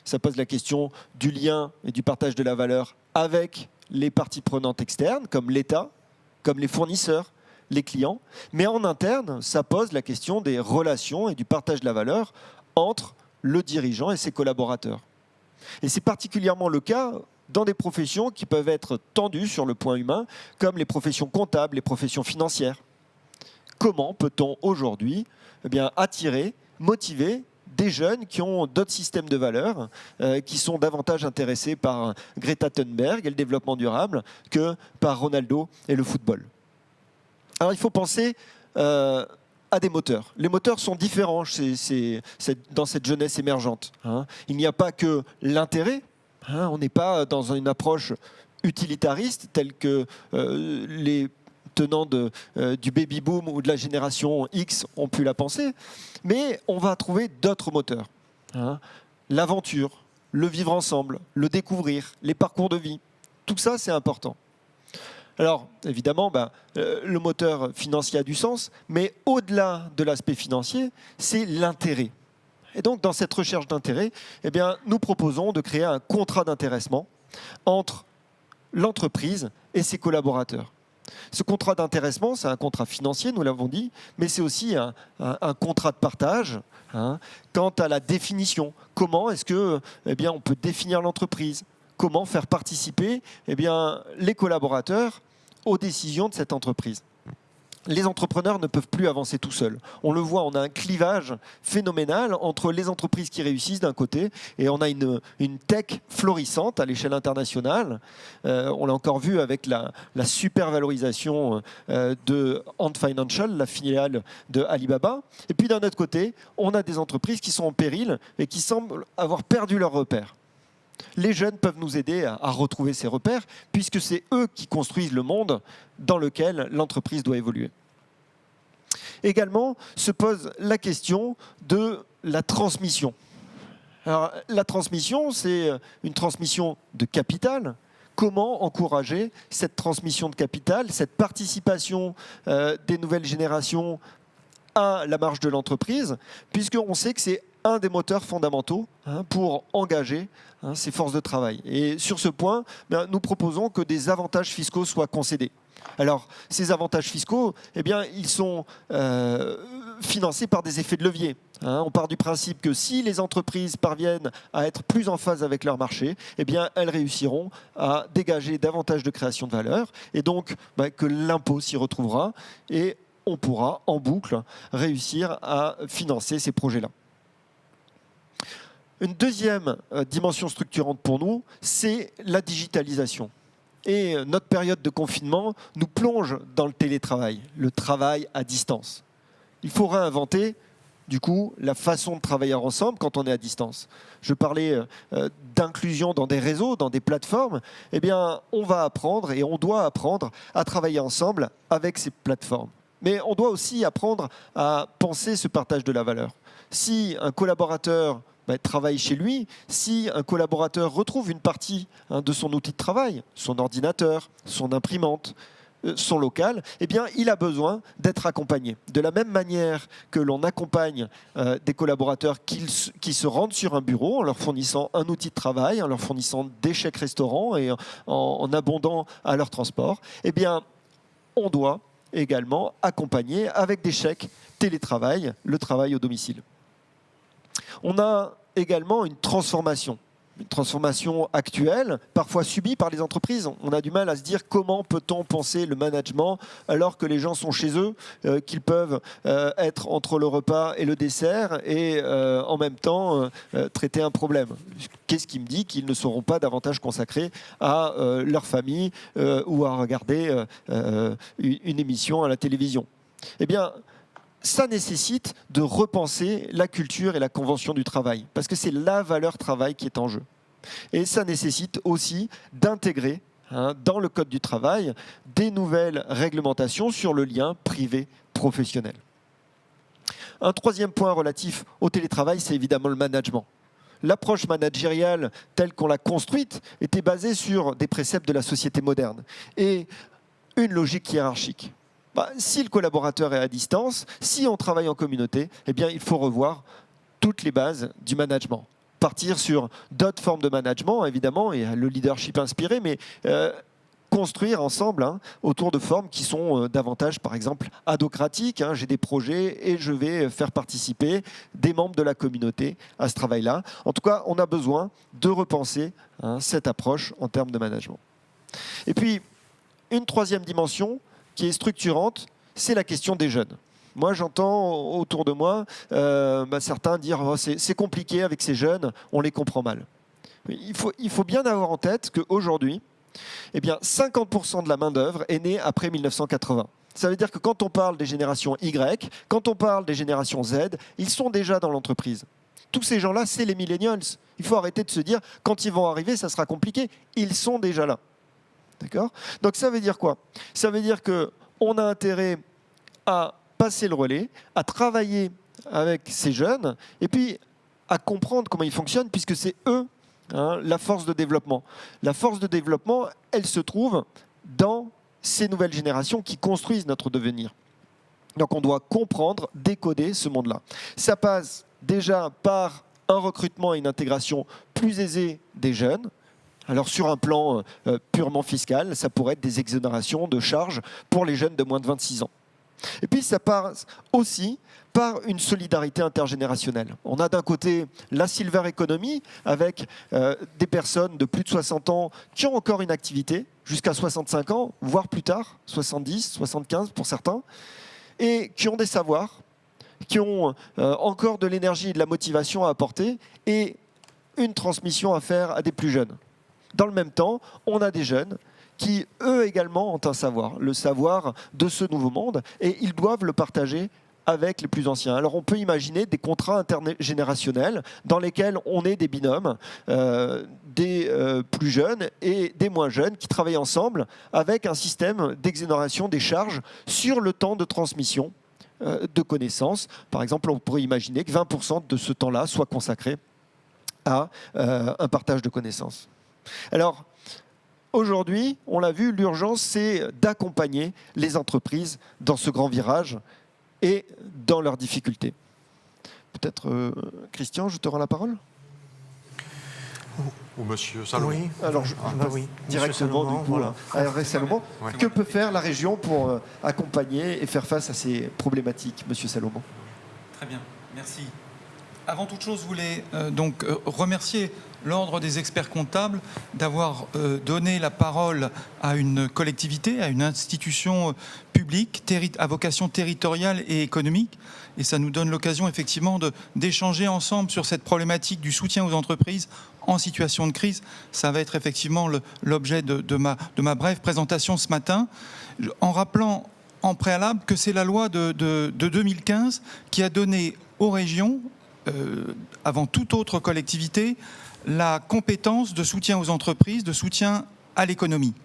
Ça pose la question du lien et du partage de la valeur avec les parties prenantes externes comme l'État, comme les fournisseurs, les clients. Mais en interne, ça pose la question des relations et du partage de la valeur entre le dirigeant et ses collaborateurs. Et c'est particulièrement le cas dans des professions qui peuvent être tendues sur le point humain, comme les professions comptables, les professions financières. Comment peut-on aujourd'hui attirer, motiver des jeunes qui ont d'autres systèmes de valeurs, qui sont davantage intéressés par Greta Thunberg et le développement durable que par Ronaldo et le football. Alors il faut penser à des moteurs. Les moteurs sont différents dans cette jeunesse émergente. Il n'y a pas que l'intérêt. On n'est pas dans une approche utilitariste telle que les tenants du baby-boom ou de la génération X ont pu la penser, mais on va trouver d'autres moteurs. L'aventure, le vivre ensemble, le découvrir, les parcours de vie, tout ça c'est important. Alors évidemment, le moteur financier a du sens, mais au-delà de l'aspect financier, c'est l'intérêt. Et donc dans cette recherche d'intérêt, nous proposons de créer un contrat d'intéressement entre l'entreprise et ses collaborateurs. Ce contrat d'intéressement, c'est un contrat financier, nous l'avons dit, mais c'est aussi un contrat de partage quant à la définition. Comment est-ce que, on peut définir l'entreprise? Comment faire participer les collaborateurs aux décisions de cette entreprise? Les entrepreneurs ne peuvent plus avancer tout seuls. On le voit, on a un clivage phénoménal entre les entreprises qui réussissent d'un côté et on a une tech florissante à l'échelle internationale. On l'a encore vu avec la super valorisation de Ant Financial, la filiale de Alibaba. Et puis d'un autre côté, on a des entreprises qui sont en péril et qui semblent avoir perdu leurs repères. Les jeunes peuvent nous aider à retrouver ces repères, puisque c'est eux qui construisent le monde dans lequel l'entreprise doit évoluer. Également se pose la question de la transmission. Alors, la transmission, c'est une transmission de capital. Comment encourager cette transmission de capital, cette participation des nouvelles générations à la marche de l'entreprise, puisqu'on sait que c'est un des moteurs fondamentaux pour engager ces forces de travail. Et sur ce point, nous proposons que des avantages fiscaux soient concédés. Alors, ces avantages fiscaux, ils sont financés par des effets de levier. On part du principe que si les entreprises parviennent à être plus en phase avec leur marché, elles réussiront à dégager davantage de création de valeur, et donc que l'impôt s'y retrouvera, et on pourra, en boucle, réussir à financer ces projets-là. Une deuxième dimension structurante pour nous, c'est la digitalisation. Et notre période de confinement nous plonge dans le télétravail, le travail à distance. Il faut réinventer, du coup, la façon de travailler ensemble quand on est à distance. Je parlais d'inclusion dans des réseaux, dans des plateformes. On va apprendre et on doit apprendre à travailler ensemble avec ces plateformes. Mais on doit aussi apprendre à penser ce partage de la valeur. Si un collaborateur travaille chez lui, si un collaborateur retrouve une partie de son outil de travail, son ordinateur, son imprimante, son local, il a besoin d'être accompagné. De la même manière que l'on accompagne des collaborateurs qui se rendent sur un bureau en leur fournissant un outil de travail, en leur fournissant des chèques restaurants et en abondant à leur transport, on doit également accompagner avec des chèques télétravail, le travail au domicile. On a également une transformation actuelle, parfois subie par les entreprises. On a du mal à se dire comment peut-on penser le management alors que les gens sont chez eux, qu'ils peuvent être entre le repas et le dessert et en même temps traiter un problème. Qu'est-ce qui me dit qu'ils ne seront pas davantage consacrés à leur famille ou à regarder une émission à la télévision? Ça nécessite de repenser la culture et la convention du travail, parce que c'est la valeur travail qui est en jeu. Et ça nécessite aussi d'intégrer dans le Code du travail des nouvelles réglementations sur le lien privé-professionnel. Un troisième point relatif au télétravail, c'est évidemment le management. L'approche managériale telle qu'on l'a construite était basée sur des préceptes de la société moderne et une logique hiérarchique. Si le collaborateur est à distance, si on travaille en communauté, il faut revoir toutes les bases du management. Partir sur d'autres formes de management, évidemment, et le leadership inspiré, mais construire ensemble autour de formes qui sont davantage, par exemple, adocratiques. J'ai des projets et je vais faire participer des membres de la communauté à ce travail-là. En tout cas, on a besoin de repenser cette approche en termes de management. Et puis, une troisième dimension qui est structurante, c'est la question des jeunes. Moi, j'entends autour de moi certains dire oh, c'est compliqué avec ces jeunes, on les comprend mal. Il faut bien avoir en tête qu'aujourd'hui, 50% de la main-d'œuvre est née après 1980. Ça veut dire que quand on parle des générations Y, quand on parle des générations Z, ils sont déjà dans l'entreprise. Tous ces gens-là, c'est les millennials. Il faut arrêter de se dire quand ils vont arriver, ça sera compliqué. Ils sont déjà là. D'accord ? Donc ça veut dire quoi ? Ça veut dire qu'on a intérêt à passer le relais, à travailler avec ces jeunes et puis à comprendre comment ils fonctionnent puisque c'est eux la force de développement. La force de développement, elle se trouve dans ces nouvelles générations qui construisent notre devenir. Donc on doit comprendre, décoder ce monde-là. Ça passe déjà par un recrutement et une intégration plus aisée des jeunes. Alors sur un plan purement fiscal, ça pourrait être des exonérations de charges pour les jeunes de moins de 26 ans. Et puis ça passe aussi par une solidarité intergénérationnelle. On a d'un côté la silver economy avec des personnes de plus de 60 ans qui ont encore une activité jusqu'à 65 ans, voire plus tard, 70, 75 pour certains, et qui ont des savoirs, qui ont encore de l'énergie et de la motivation à apporter et une transmission à faire à des plus jeunes. Dans le même temps, on a des jeunes qui, eux également, ont un savoir, le savoir de ce nouveau monde, et ils doivent le partager avec les plus anciens. Alors on peut imaginer des contrats intergénérationnels dans lesquels on est des binômes, des plus jeunes et des moins jeunes qui travaillent ensemble avec un système d'exonération des charges sur le temps de transmission de connaissances. Par exemple, on pourrait imaginer que 20% de ce temps-là soit consacré à un partage de connaissances. Alors, aujourd'hui, on l'a vu, l'urgence, c'est d'accompagner les entreprises dans ce grand virage et dans leurs difficultés. Peut-être, Christian, je te rends la parole ? Ou Monsieur Salomon. Oui, alors je passe directement Salomon, du coup voilà. à Hervé Salomon. Ouais. Que peut faire la région pour accompagner et faire face à ces problématiques, Monsieur Salomon ? Très bien, merci. Avant toute chose, je voulais remercier l'Ordre des experts comptables d'avoir donné la parole à une collectivité, à une institution publique à vocation territoriale et économique. Et ça nous donne l'occasion effectivement d'échanger ensemble sur cette problématique du soutien aux entreprises en situation de crise. Ça va être effectivement l'objet de ma brève présentation ce matin, en rappelant en préalable que c'est la loi de 2015 qui a donné aux régions, avant toute autre collectivité, la compétence de soutien aux entreprises, de soutien à l'économie.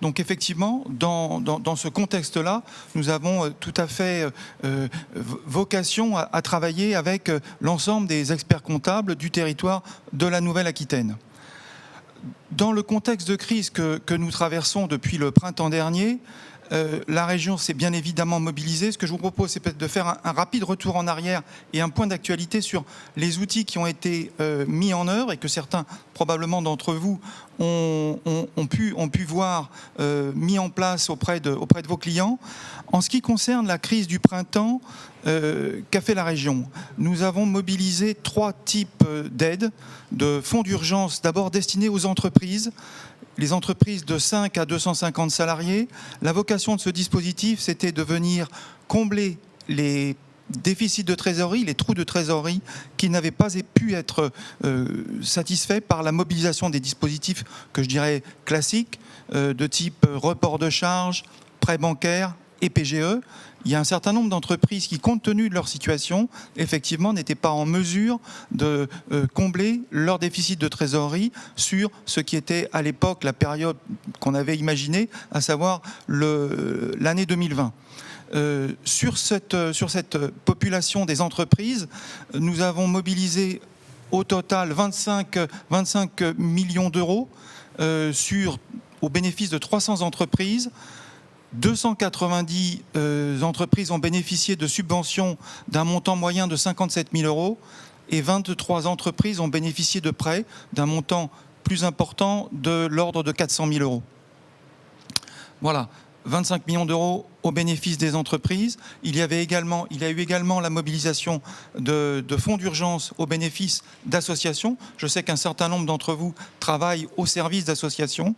Donc effectivement, dans ce contexte-là, nous avons tout à fait vocation à travailler avec l'ensemble des experts comptables du territoire de la Nouvelle-Aquitaine. Dans le contexte de crise que nous traversons depuis le printemps dernier, la région s'est bien évidemment mobilisée. Ce que je vous propose, c'est peut-être de faire un rapide retour en arrière et un point d'actualité sur les outils qui ont été mis en œuvre et que certains, probablement d'entre vous, ont pu voir mis en place auprès de vos clients. En ce qui concerne la crise du printemps, qu'a fait la région ? Nous avons mobilisé 3 types d'aides, de fonds d'urgence, d'abord destinés aux entreprises, les entreprises de 5 à 250 salariés. La vocation de ce dispositif, c'était de venir combler les déficits de trésorerie, les trous de trésorerie qui n'avaient pas pu être satisfaits par la mobilisation des dispositifs que je dirais classiques, de type report de charges, prêts bancaires et PGE. Il y a un certain nombre d'entreprises qui, compte tenu de leur situation, effectivement, n'étaient pas en mesure de combler leur déficit de trésorerie sur ce qui était à l'époque la période qu'on avait imaginée, à savoir l'année 2020. Sur cette population des entreprises, nous avons mobilisé au total 25 millions d'euros au bénéfice de 300 entreprises. 290 entreprises ont bénéficié de subventions d'un montant moyen de 57 000 euros et 23 entreprises ont bénéficié de prêts d'un montant plus important de l'ordre de 400 000 euros. Voilà, 25 millions d'euros au bénéfice des entreprises. Il y a eu également la mobilisation de fonds d'urgence au bénéfice d'associations. Je sais qu'un certain nombre d'entre vous travaillent au service d'associations.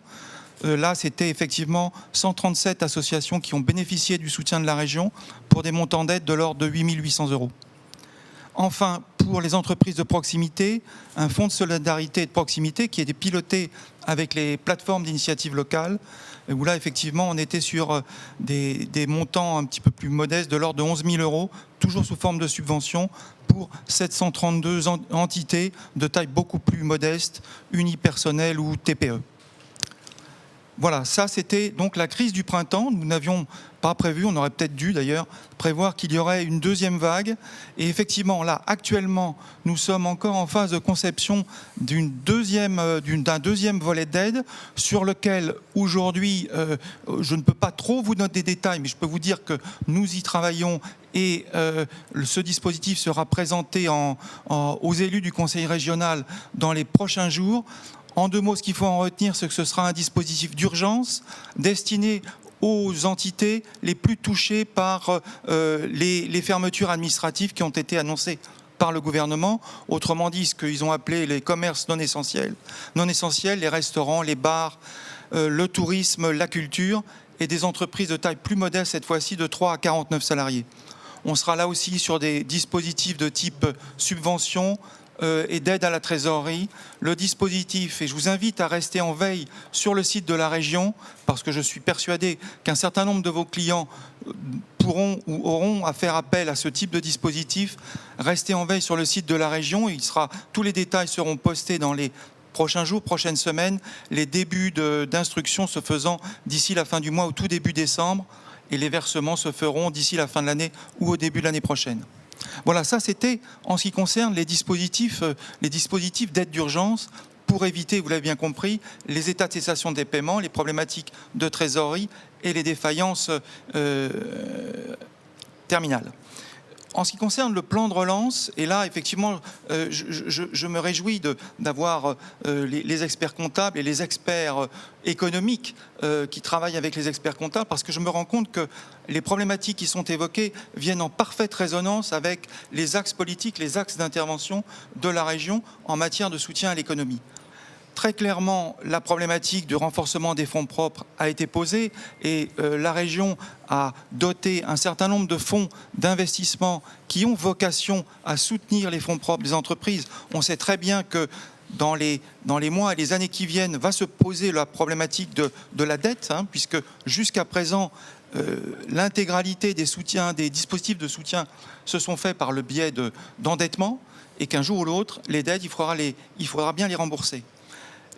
Là, c'était effectivement 137 associations qui ont bénéficié du soutien de la région pour des montants d'aide de l'ordre de 8 800 euros. Enfin, pour les entreprises de proximité, un fonds de solidarité et de proximité qui est piloté avec les plateformes d'initiatives locales, où là, effectivement, on était sur des montants un petit peu plus modestes, de l'ordre de 11 000 euros, toujours sous forme de subvention, pour 732 entités de taille beaucoup plus modeste, unipersonnelles ou TPE. Voilà, ça c'était donc la crise du printemps. Nous n'avions pas prévu, on aurait peut-être dû d'ailleurs prévoir qu'il y aurait une deuxième vague. Et effectivement, là, actuellement, nous sommes encore en phase de conception d'un deuxième volet d'aide sur lequel, aujourd'hui, je ne peux pas trop vous donner des détails, mais je peux vous dire que nous y travaillons et ce dispositif sera présenté aux élus du Conseil régional dans les prochains jours. En deux mots, ce qu'il faut en retenir, c'est que ce sera un dispositif d'urgence destiné aux entités les plus touchées par les fermetures administratives qui ont été annoncées par le gouvernement. Autrement dit, ce qu'ils ont appelé les commerces non essentiels. Non essentiels, les restaurants, les bars, le tourisme, la culture, et des entreprises de taille plus modeste, cette fois-ci de 3 à 49 salariés. On sera là aussi sur des dispositifs de type subvention, et d'aide à la trésorerie. Le dispositif, et je vous invite à rester en veille sur le site de la région, parce que je suis persuadé qu'un certain nombre de vos clients pourront ou auront à faire appel à ce type de dispositif. Restez en veille sur le site de la région. Tous les détails seront postés dans les prochains jours, prochaines semaines, les débuts d'instruction se faisant d'ici la fin du mois ou tout début décembre, et les versements se feront d'ici la fin de l'année ou au début de l'année prochaine. Voilà, ça c'était en ce qui concerne les dispositifs d'aide d'urgence pour éviter, vous l'avez bien compris, les états de cessation des paiements, les problématiques de trésorerie et les défaillances terminales. En ce qui concerne le plan de relance, et là, effectivement, je me réjouis d'avoir les experts comptables et les experts économiques qui travaillent avec les experts comptables, parce que je me rends compte que les problématiques qui sont évoquées viennent en parfaite résonance avec les axes politiques, les axes d'intervention de la région en matière de soutien à l'économie. Très clairement, la problématique du renforcement des fonds propres a été posée et la région a doté un certain nombre de fonds d'investissement qui ont vocation à soutenir les fonds propres des entreprises. On sait très bien que dans les mois et les années qui viennent va se poser la problématique de la dette, puisque jusqu'à présent, l'intégralité des soutiens, des dispositifs de soutien se sont faits par le biais d'endettement et qu'un jour ou l'autre, les dettes, il faudra bien les rembourser.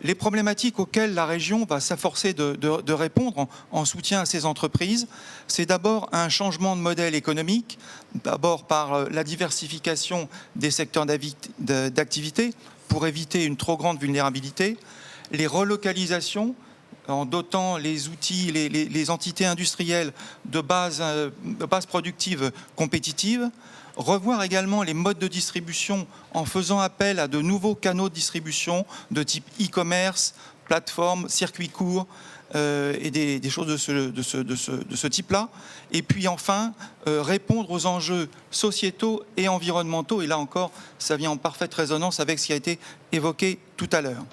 Les problématiques auxquelles la région va s'efforcer de répondre en soutien à ces entreprises, c'est d'abord un changement de modèle économique, d'abord par la diversification des secteurs d'activité pour éviter une trop grande vulnérabilité, les relocalisations en dotant les outils, les entités industrielles de base productive compétitive, revoir également les modes de distribution en faisant appel à de nouveaux canaux de distribution de type e-commerce, plateforme, circuit court et des choses de ce type-là. Et puis enfin, répondre aux enjeux sociétaux et environnementaux. Et là encore, ça vient en parfaite résonance avec ce qui a été évoqué tout à l'heure.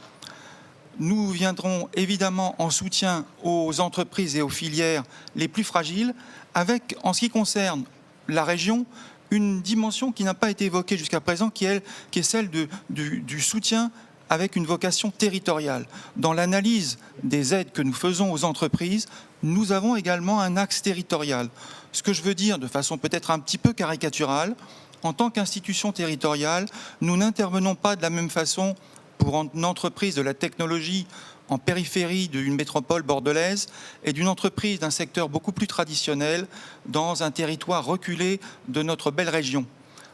Nous viendrons évidemment en soutien aux entreprises et aux filières les plus fragiles, avec, en ce qui concerne la région, une dimension qui n'a pas été évoquée jusqu'à présent, qui est celle du soutien avec une vocation territoriale. Dans l'analyse des aides que nous faisons aux entreprises, nous avons également un axe territorial. Ce que je veux dire, de façon peut-être un petit peu caricaturale, en tant qu'institution territoriale, nous n'intervenons pas de la même façon pour une entreprise de la technologie en périphérie d'une métropole bordelaise et d'une entreprise d'un secteur beaucoup plus traditionnel dans un territoire reculé de notre belle région.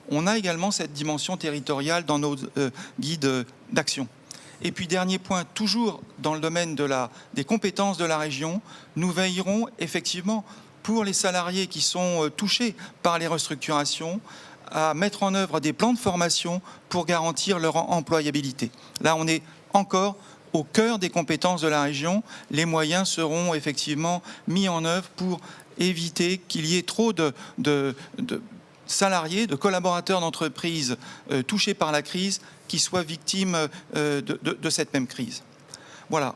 On a également cette dimension territoriale dans nos guides d'action. Et puis dernier point, toujours dans le domaine des compétences de la région, nous veillerons effectivement pour les salariés qui sont touchés par les restructurations à mettre en œuvre des plans de formation pour garantir leur employabilité. Là, on est encore au cœur des compétences de la région, les moyens seront effectivement mis en œuvre pour éviter qu'il y ait trop de salariés, de collaborateurs d'entreprises touchés par la crise qui soient victimes de cette même crise. Voilà,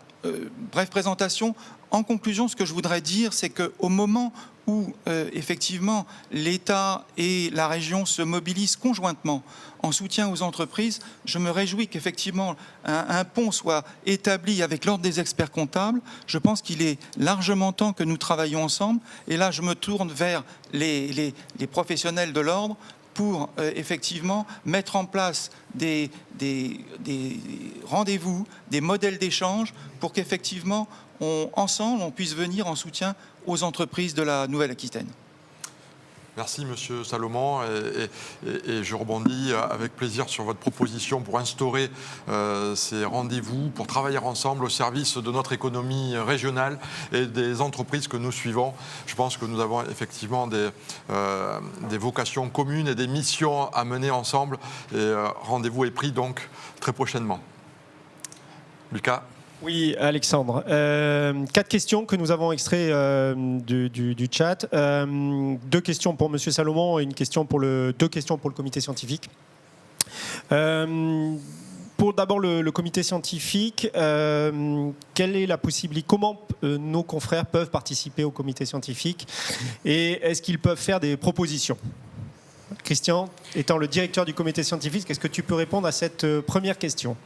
bref présentation. En conclusion, ce que je voudrais dire, c'est qu'au moment où effectivement l'État et la région se mobilisent conjointement en soutien aux entreprises, je me réjouis qu'effectivement un pont soit établi avec l'ordre des experts comptables. Je pense qu'il est largement temps que nous travaillions ensemble. Et là, je me tourne vers les professionnels de l'ordre pour effectivement mettre en place des rendez-vous, des modèles d'échange pour qu'effectivement, ensemble, on puisse venir en soutien aux entreprises de la Nouvelle-Aquitaine. Merci Monsieur Salomon et je rebondis avec plaisir sur votre proposition pour instaurer ces rendez-vous, pour travailler ensemble au service de notre économie régionale et des entreprises que nous suivons. Je pense que nous avons effectivement des vocations communes et des missions à mener ensemble et rendez-vous est pris donc très prochainement. Lucas ? Oui, Alexandre. 4 questions que nous avons extraites du chat. 2 questions pour Monsieur Salomon et 2 questions pour le comité scientifique. Pour d'abord le comité scientifique, quelle est la possibilité, comment nos confrères peuvent participer au comité scientifique et est-ce qu'ils peuvent faire des propositions ? Christian, étant le directeur du comité scientifique, est-ce que tu peux répondre à cette première question ?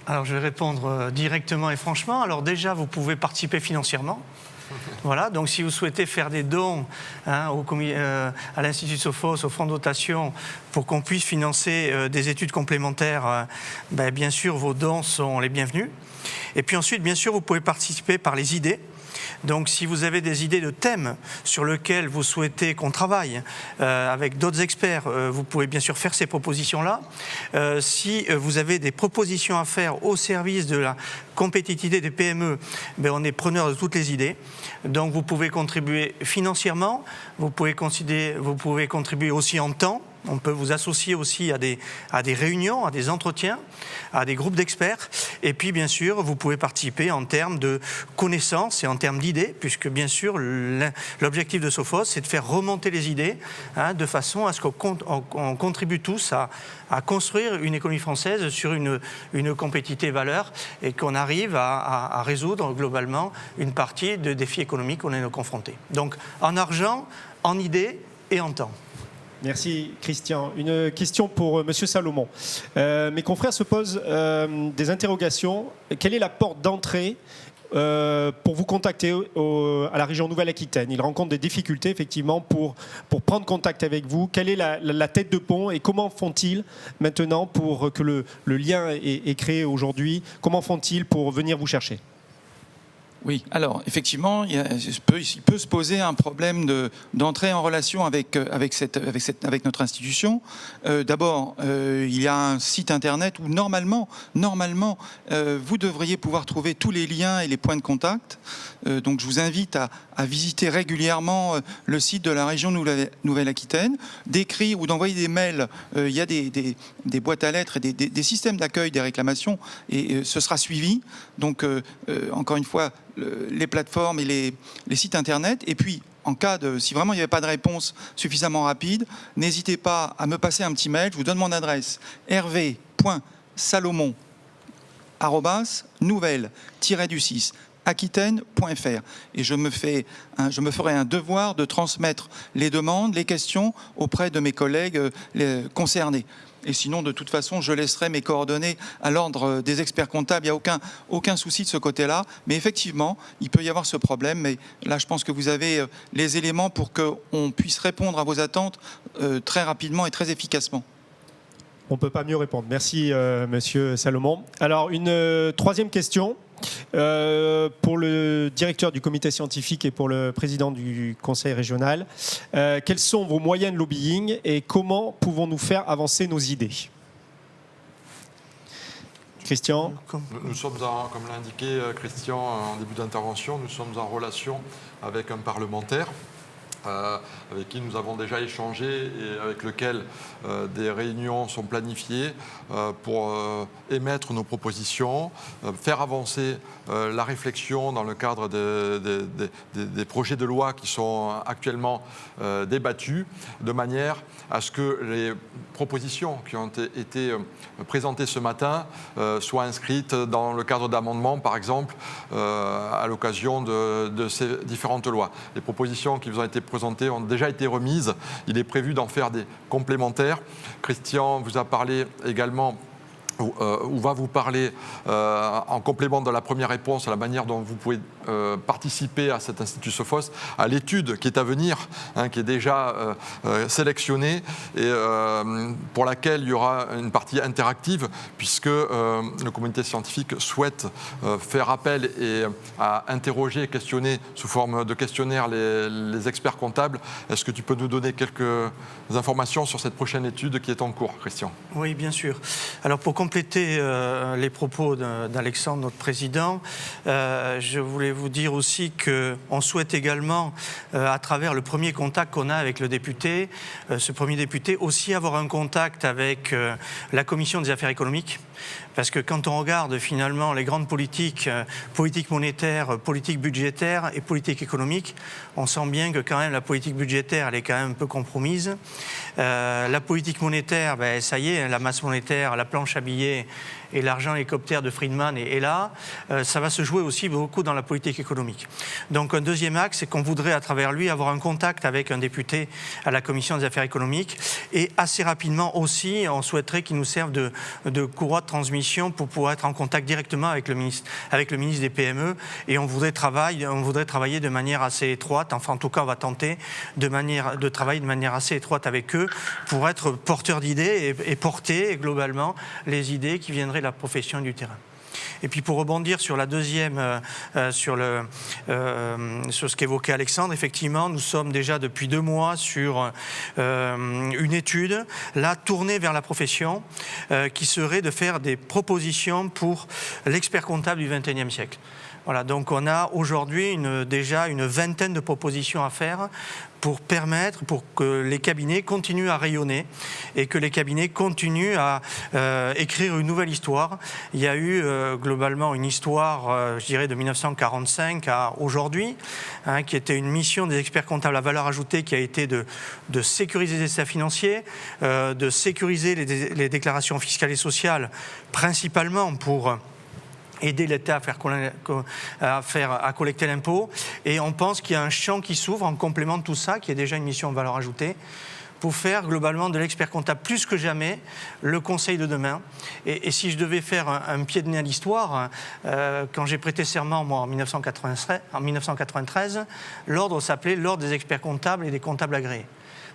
Alors, je vais répondre directement et franchement. Alors déjà, vous pouvez participer financièrement. Voilà, donc si vous souhaitez faire des dons à l'Institut Sophos, au fonds de dotation, pour qu'on puisse financer des études complémentaires, bien sûr, vos dons sont les bienvenus. Et puis ensuite, bien sûr, vous pouvez participer par les idées. Donc si vous avez des idées de thèmes sur lesquels vous souhaitez qu'on travaille avec d'autres experts, vous pouvez bien sûr faire ces propositions-là. Si vous avez des propositions à faire au service de la compétitivité des PME, on est preneur de toutes les idées. Donc vous pouvez contribuer financièrement, vous pouvez contribuer aussi en temps. On peut vous associer aussi à des réunions, à des entretiens, à des groupes d'experts. Et puis, bien sûr, vous pouvez participer en termes de connaissances et en termes d'idées, puisque, bien sûr, l'objectif de Sophos, c'est de faire remonter les idées de façon à ce qu'on contribue tous à construire une économie française sur une compétitivité valeur et qu'on arrive à résoudre globalement une partie des défis économiques qu'on est confrontés. Donc, en argent, en idées et en temps. Merci Christian. Une question pour Monsieur Salomon. Mes confrères se posent des interrogations. Quelle est la porte d'entrée pour vous contacter à la région Nouvelle-Aquitaine? Ils rencontrent des difficultés effectivement pour prendre contact avec vous. Quelle est la tête de pont et comment font-ils maintenant pour que le lien est créé aujourd'hui? Comment font-ils pour venir vous chercher? Oui, alors effectivement, il peut se poser un problème d'entrée en relation avec notre institution. D'abord, il y a un site internet où normalement, vous devriez pouvoir trouver tous les liens et les points de contact. Donc je vous invite à visiter régulièrement le site de la région Nouvelle-Aquitaine, d'écrire ou d'envoyer des mails. Il y a des boîtes à lettres et des systèmes d'accueil des réclamations et ce sera suivi. Donc encore une fois, les plateformes et les sites internet. Et puis, si vraiment il n'y avait pas de réponse suffisamment rapide, n'hésitez pas à me passer un petit mail. Je vous donne mon adresse, hervé.salomon@nouvelle-du6 aquitaine.fr et je me ferai un devoir de transmettre les demandes, les questions auprès de mes collègues concernés. Et sinon, de toute façon, je laisserai mes coordonnées à l'ordre des experts comptables. Il n'y a aucun souci de ce côté-là. Mais effectivement, il peut y avoir ce problème. Mais là, je pense que vous avez les éléments pour qu'on puisse répondre à vos attentes très rapidement et très efficacement. On ne peut pas mieux répondre. Merci, Monsieur Salomon. Alors, une troisième question. Pour le directeur du comité scientifique et pour le président du conseil régional, quels sont vos moyens de lobbying et comment pouvons-nous faire avancer nos idées? Christian? Nous sommes, comme l'a indiqué Christian en début d'intervention, nous sommes en relation avec un parlementaire avec qui nous avons déjà échangé et avec lequel des réunions sont planifiées pour émettre nos propositions, faire avancer la réflexion dans le cadre des projets de loi qui sont actuellement débattus, de manière à ce que les propositions qui ont été présentées ce matin soient inscrites dans le cadre d'amendements, par exemple, à l'occasion de ces différentes lois. Les propositions qui vous ont été présentées ont déjà été remises. Il est prévu d'en faire des complémentaires. Christian vous a parlé également ou va vous parler en complément de la première réponse à la manière dont vous pouvez participer à cet Institut Sophos, à l'étude qui est à venir, qui est déjà sélectionnée et pour laquelle il y aura une partie interactive puisque le comité scientifique souhaite faire appel et à interroger et questionner sous forme de questionnaire les experts comptables. Est-ce que tu peux nous donner quelques informations sur cette prochaine étude qui est en cours, Christian? Oui, bien sûr. Alors pour compléter les propos d'Alexandre, notre président, je voulais vous dire aussi qu'on souhaite également, à travers le premier contact qu'on a avec le député, ce premier député, aussi avoir un contact avec la Commission des affaires économiques. Parce que quand on regarde finalement les grandes politiques, politique monétaire, politique budgétaire et politique économique, on sent bien que quand même la politique budgétaire, elle est quand même un peu compromise. La politique monétaire, ça y est, la masse monétaire, la planche à billets et l'argent hélicoptère de Friedman est là. Ça va se jouer aussi beaucoup dans la politique économique. Donc un deuxième axe, c'est qu'on voudrait à travers lui avoir un contact avec un député à la Commission des affaires économiques et assez rapidement aussi, on souhaiterait qu'il nous serve de courroie de transmission pour pouvoir être en contact directement avec le ministre des PME et on voudrait travailler de manière assez étroite, enfin en tout cas on va tenter de travailler de manière assez étroite avec eux pour être porteur d'idées et porter globalement les idées qui viendraient de la profession et du terrain. Et puis pour rebondir sur la deuxième, sur ce qu'évoquait Alexandre, effectivement, nous sommes déjà depuis 2 mois sur une étude, là, tournée vers la profession, qui serait de faire des propositions pour l'expert comptable du XXIe siècle. Voilà, donc on a aujourd'hui déjà une vingtaine de propositions à faire pour que les cabinets continuent à rayonner et que les cabinets continuent à écrire une nouvelle histoire. Il y a eu globalement une histoire, je dirais, de 1945 à aujourd'hui, qui était une mission des experts comptables à valeur ajoutée qui a été de sécuriser les états financiers, de sécuriser les déclarations fiscales et sociales, principalement pour aider l'État à collecter l'impôt. Et on pense qu'il y a un champ qui s'ouvre en complément de tout ça, qui est déjà une mission de valeur ajoutée, pour faire globalement de l'expert comptable plus que jamais le conseil de demain. Et si je devais faire un pied de nez à l'histoire, quand j'ai prêté serment moi, en 1993, l'ordre s'appelait l'ordre des experts comptables et des comptables agréés.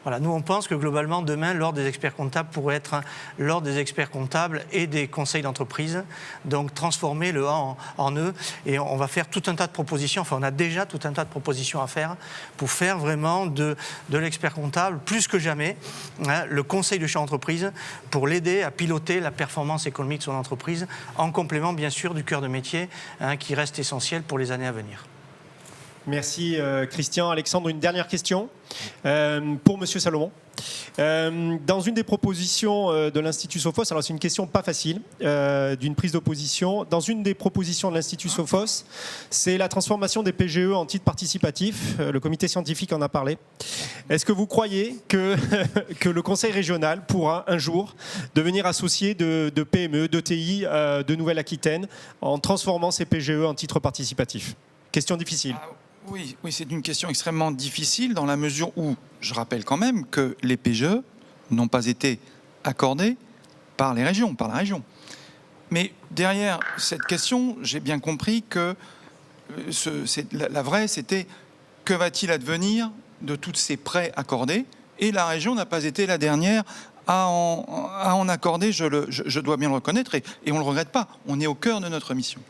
Voilà, nous, on pense que globalement, demain, l'ordre des experts comptables pourrait être l'ordre des experts comptables et des conseils d'entreprise. Donc, transformer le A en E. Et on va faire tout un tas de propositions. Enfin, on a déjà tout un tas de propositions à faire pour faire vraiment de l'expert comptable, plus que jamais, le conseil de chef d'entreprise pour l'aider à piloter la performance économique de son entreprise, en complément, bien sûr, du cœur de métier qui reste essentiel pour les années à venir. Merci Christian. Alexandre, une dernière question pour Monsieur Salomon. Dans une des propositions de l'Institut Sophos, alors c'est une question pas facile, d'une prise d'opposition, dans une des propositions de l'Institut Sophos, c'est la transformation des PGE en titres participatifs. Le comité scientifique en a parlé. Est-ce que vous croyez que le Conseil régional pourra un jour devenir associé de PME, d'ETI de Nouvelle-Aquitaine en transformant ces PGE en titres participatifs? Question difficile. Oui, c'est une question extrêmement difficile dans la mesure où, je rappelle quand même que les PGE n'ont pas été accordés par les régions, par la région. Mais derrière cette question, j'ai bien compris que la vraie, c'était que va-t-il advenir de tous ces prêts accordés? Et la région n'a pas été la dernière à en accorder, je dois bien le reconnaître, et on ne le regrette pas. On est au cœur de notre mission.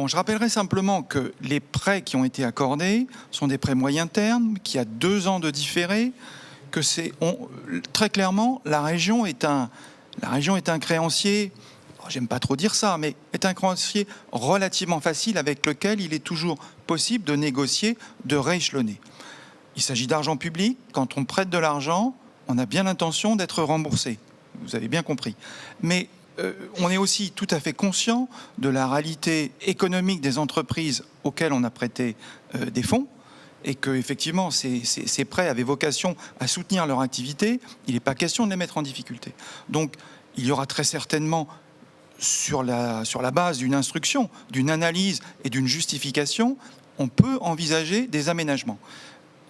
Je rappellerai simplement que les prêts qui ont été accordés sont des prêts moyen terme, qui a 2 ans de différé, que très clairement, la région est un créancier j'aime pas trop dire ça, mais est un créancier relativement facile avec lequel il est toujours possible de négocier, de rééchelonner. Il s'agit d'argent public. Quand on prête de l'argent, on a bien l'intention d'être remboursé. Vous avez bien compris. Mais on est aussi tout à fait conscient de la réalité économique des entreprises auxquelles on a prêté des fonds, et que effectivement ces prêts avaient vocation à soutenir leur activité. Il n'est pas question de les mettre en difficulté. Donc il y aura très certainement, sur la base d'une instruction, d'une analyse et d'une justification, on peut envisager des aménagements.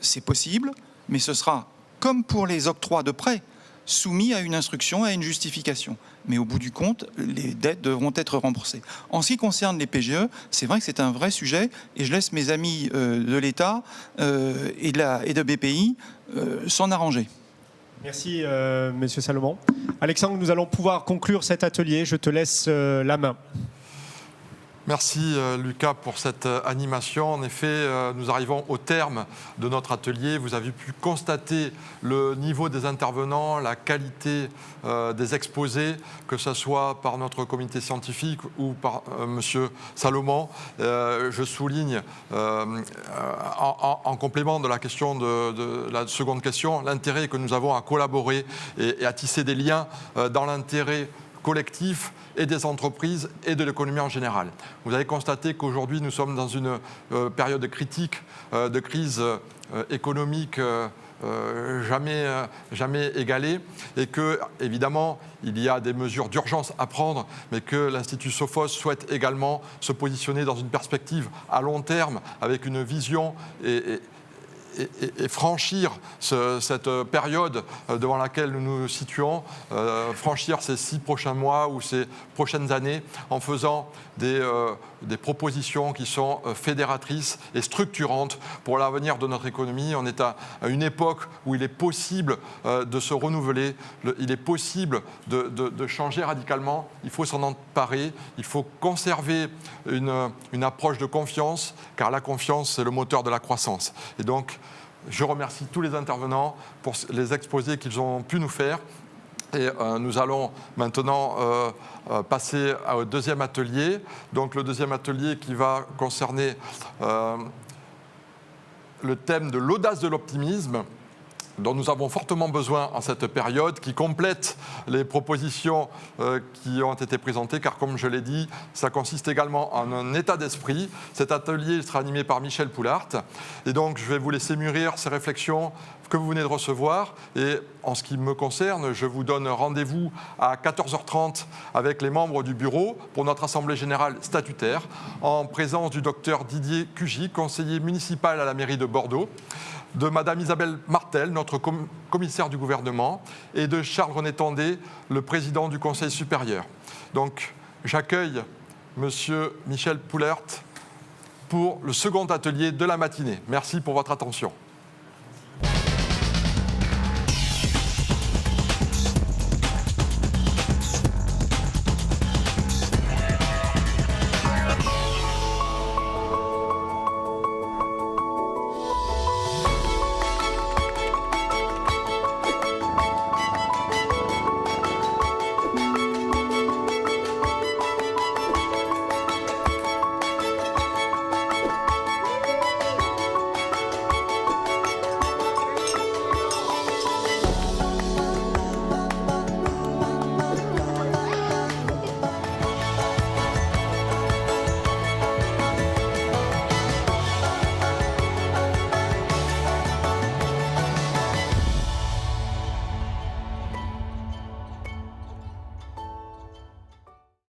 C'est possible, mais ce sera, comme pour les octrois de prêts, soumis à une instruction, à une justification. Mais au bout du compte, les dettes devront être remboursées. En ce qui concerne les PGE, c'est vrai que c'est un vrai sujet, et je laisse mes amis de l'État et de BPI s'en arranger. Merci, Monsieur Salomon. Alexandre, nous allons pouvoir conclure cet atelier. Je te laisse la main. Merci Lucas pour cette animation. En effet, nous arrivons au terme de notre atelier. Vous avez pu constater le niveau des intervenants, la qualité des exposés, que ce soit par notre comité scientifique ou par Monsieur Salomon. Je souligne, en complément de la question de la seconde question, l'intérêt que nous avons à collaborer et à tisser des liens dans l'intérêt collectif et des entreprises et de l'économie en général. Vous avez constaté qu'aujourd'hui, nous sommes dans une période critique de crise économique jamais égalée, et que, évidemment, il y a des mesures d'urgence à prendre, mais que l'Institut Sophos souhaite également se positionner dans une perspective à long terme, avec une vision et franchir cette période devant laquelle nous nous situons, franchir ces 6 prochains mois ou ces prochaines années en faisant des propositions qui sont fédératrices et structurantes pour l'avenir de notre économie. On est à une époque où il est possible de se renouveler, il est possible de changer radicalement. Il faut s'en emparer, il faut conserver une approche de confiance, car la confiance, c'est le moteur de la croissance. Et donc, je remercie tous les intervenants pour les exposés qu'ils ont pu nous faire. Et nous allons maintenant passer au deuxième atelier. Donc le deuxième atelier qui va concerner le thème de l'audace de l'optimisme, dont nous avons fortement besoin en cette période, qui complète les propositions qui ont été présentées, car comme je l'ai dit, ça consiste également en un état d'esprit. Cet atelier sera animé par Michel Poulart, et donc je vais vous laisser mûrir ces réflexions que vous venez de recevoir. Et en ce qui me concerne, je vous donne rendez-vous à 14h30 avec les membres du bureau pour notre assemblée générale statutaire, en présence du docteur Didier Cugy, conseiller municipal à la mairie de Bordeaux, de Madame Isabelle Martel, notre commissaire du gouvernement, et de Charles-René Tandé, le président du Conseil supérieur. Donc, j'accueille Monsieur Michel Poulart pour le second atelier de la matinée. Merci pour votre attention.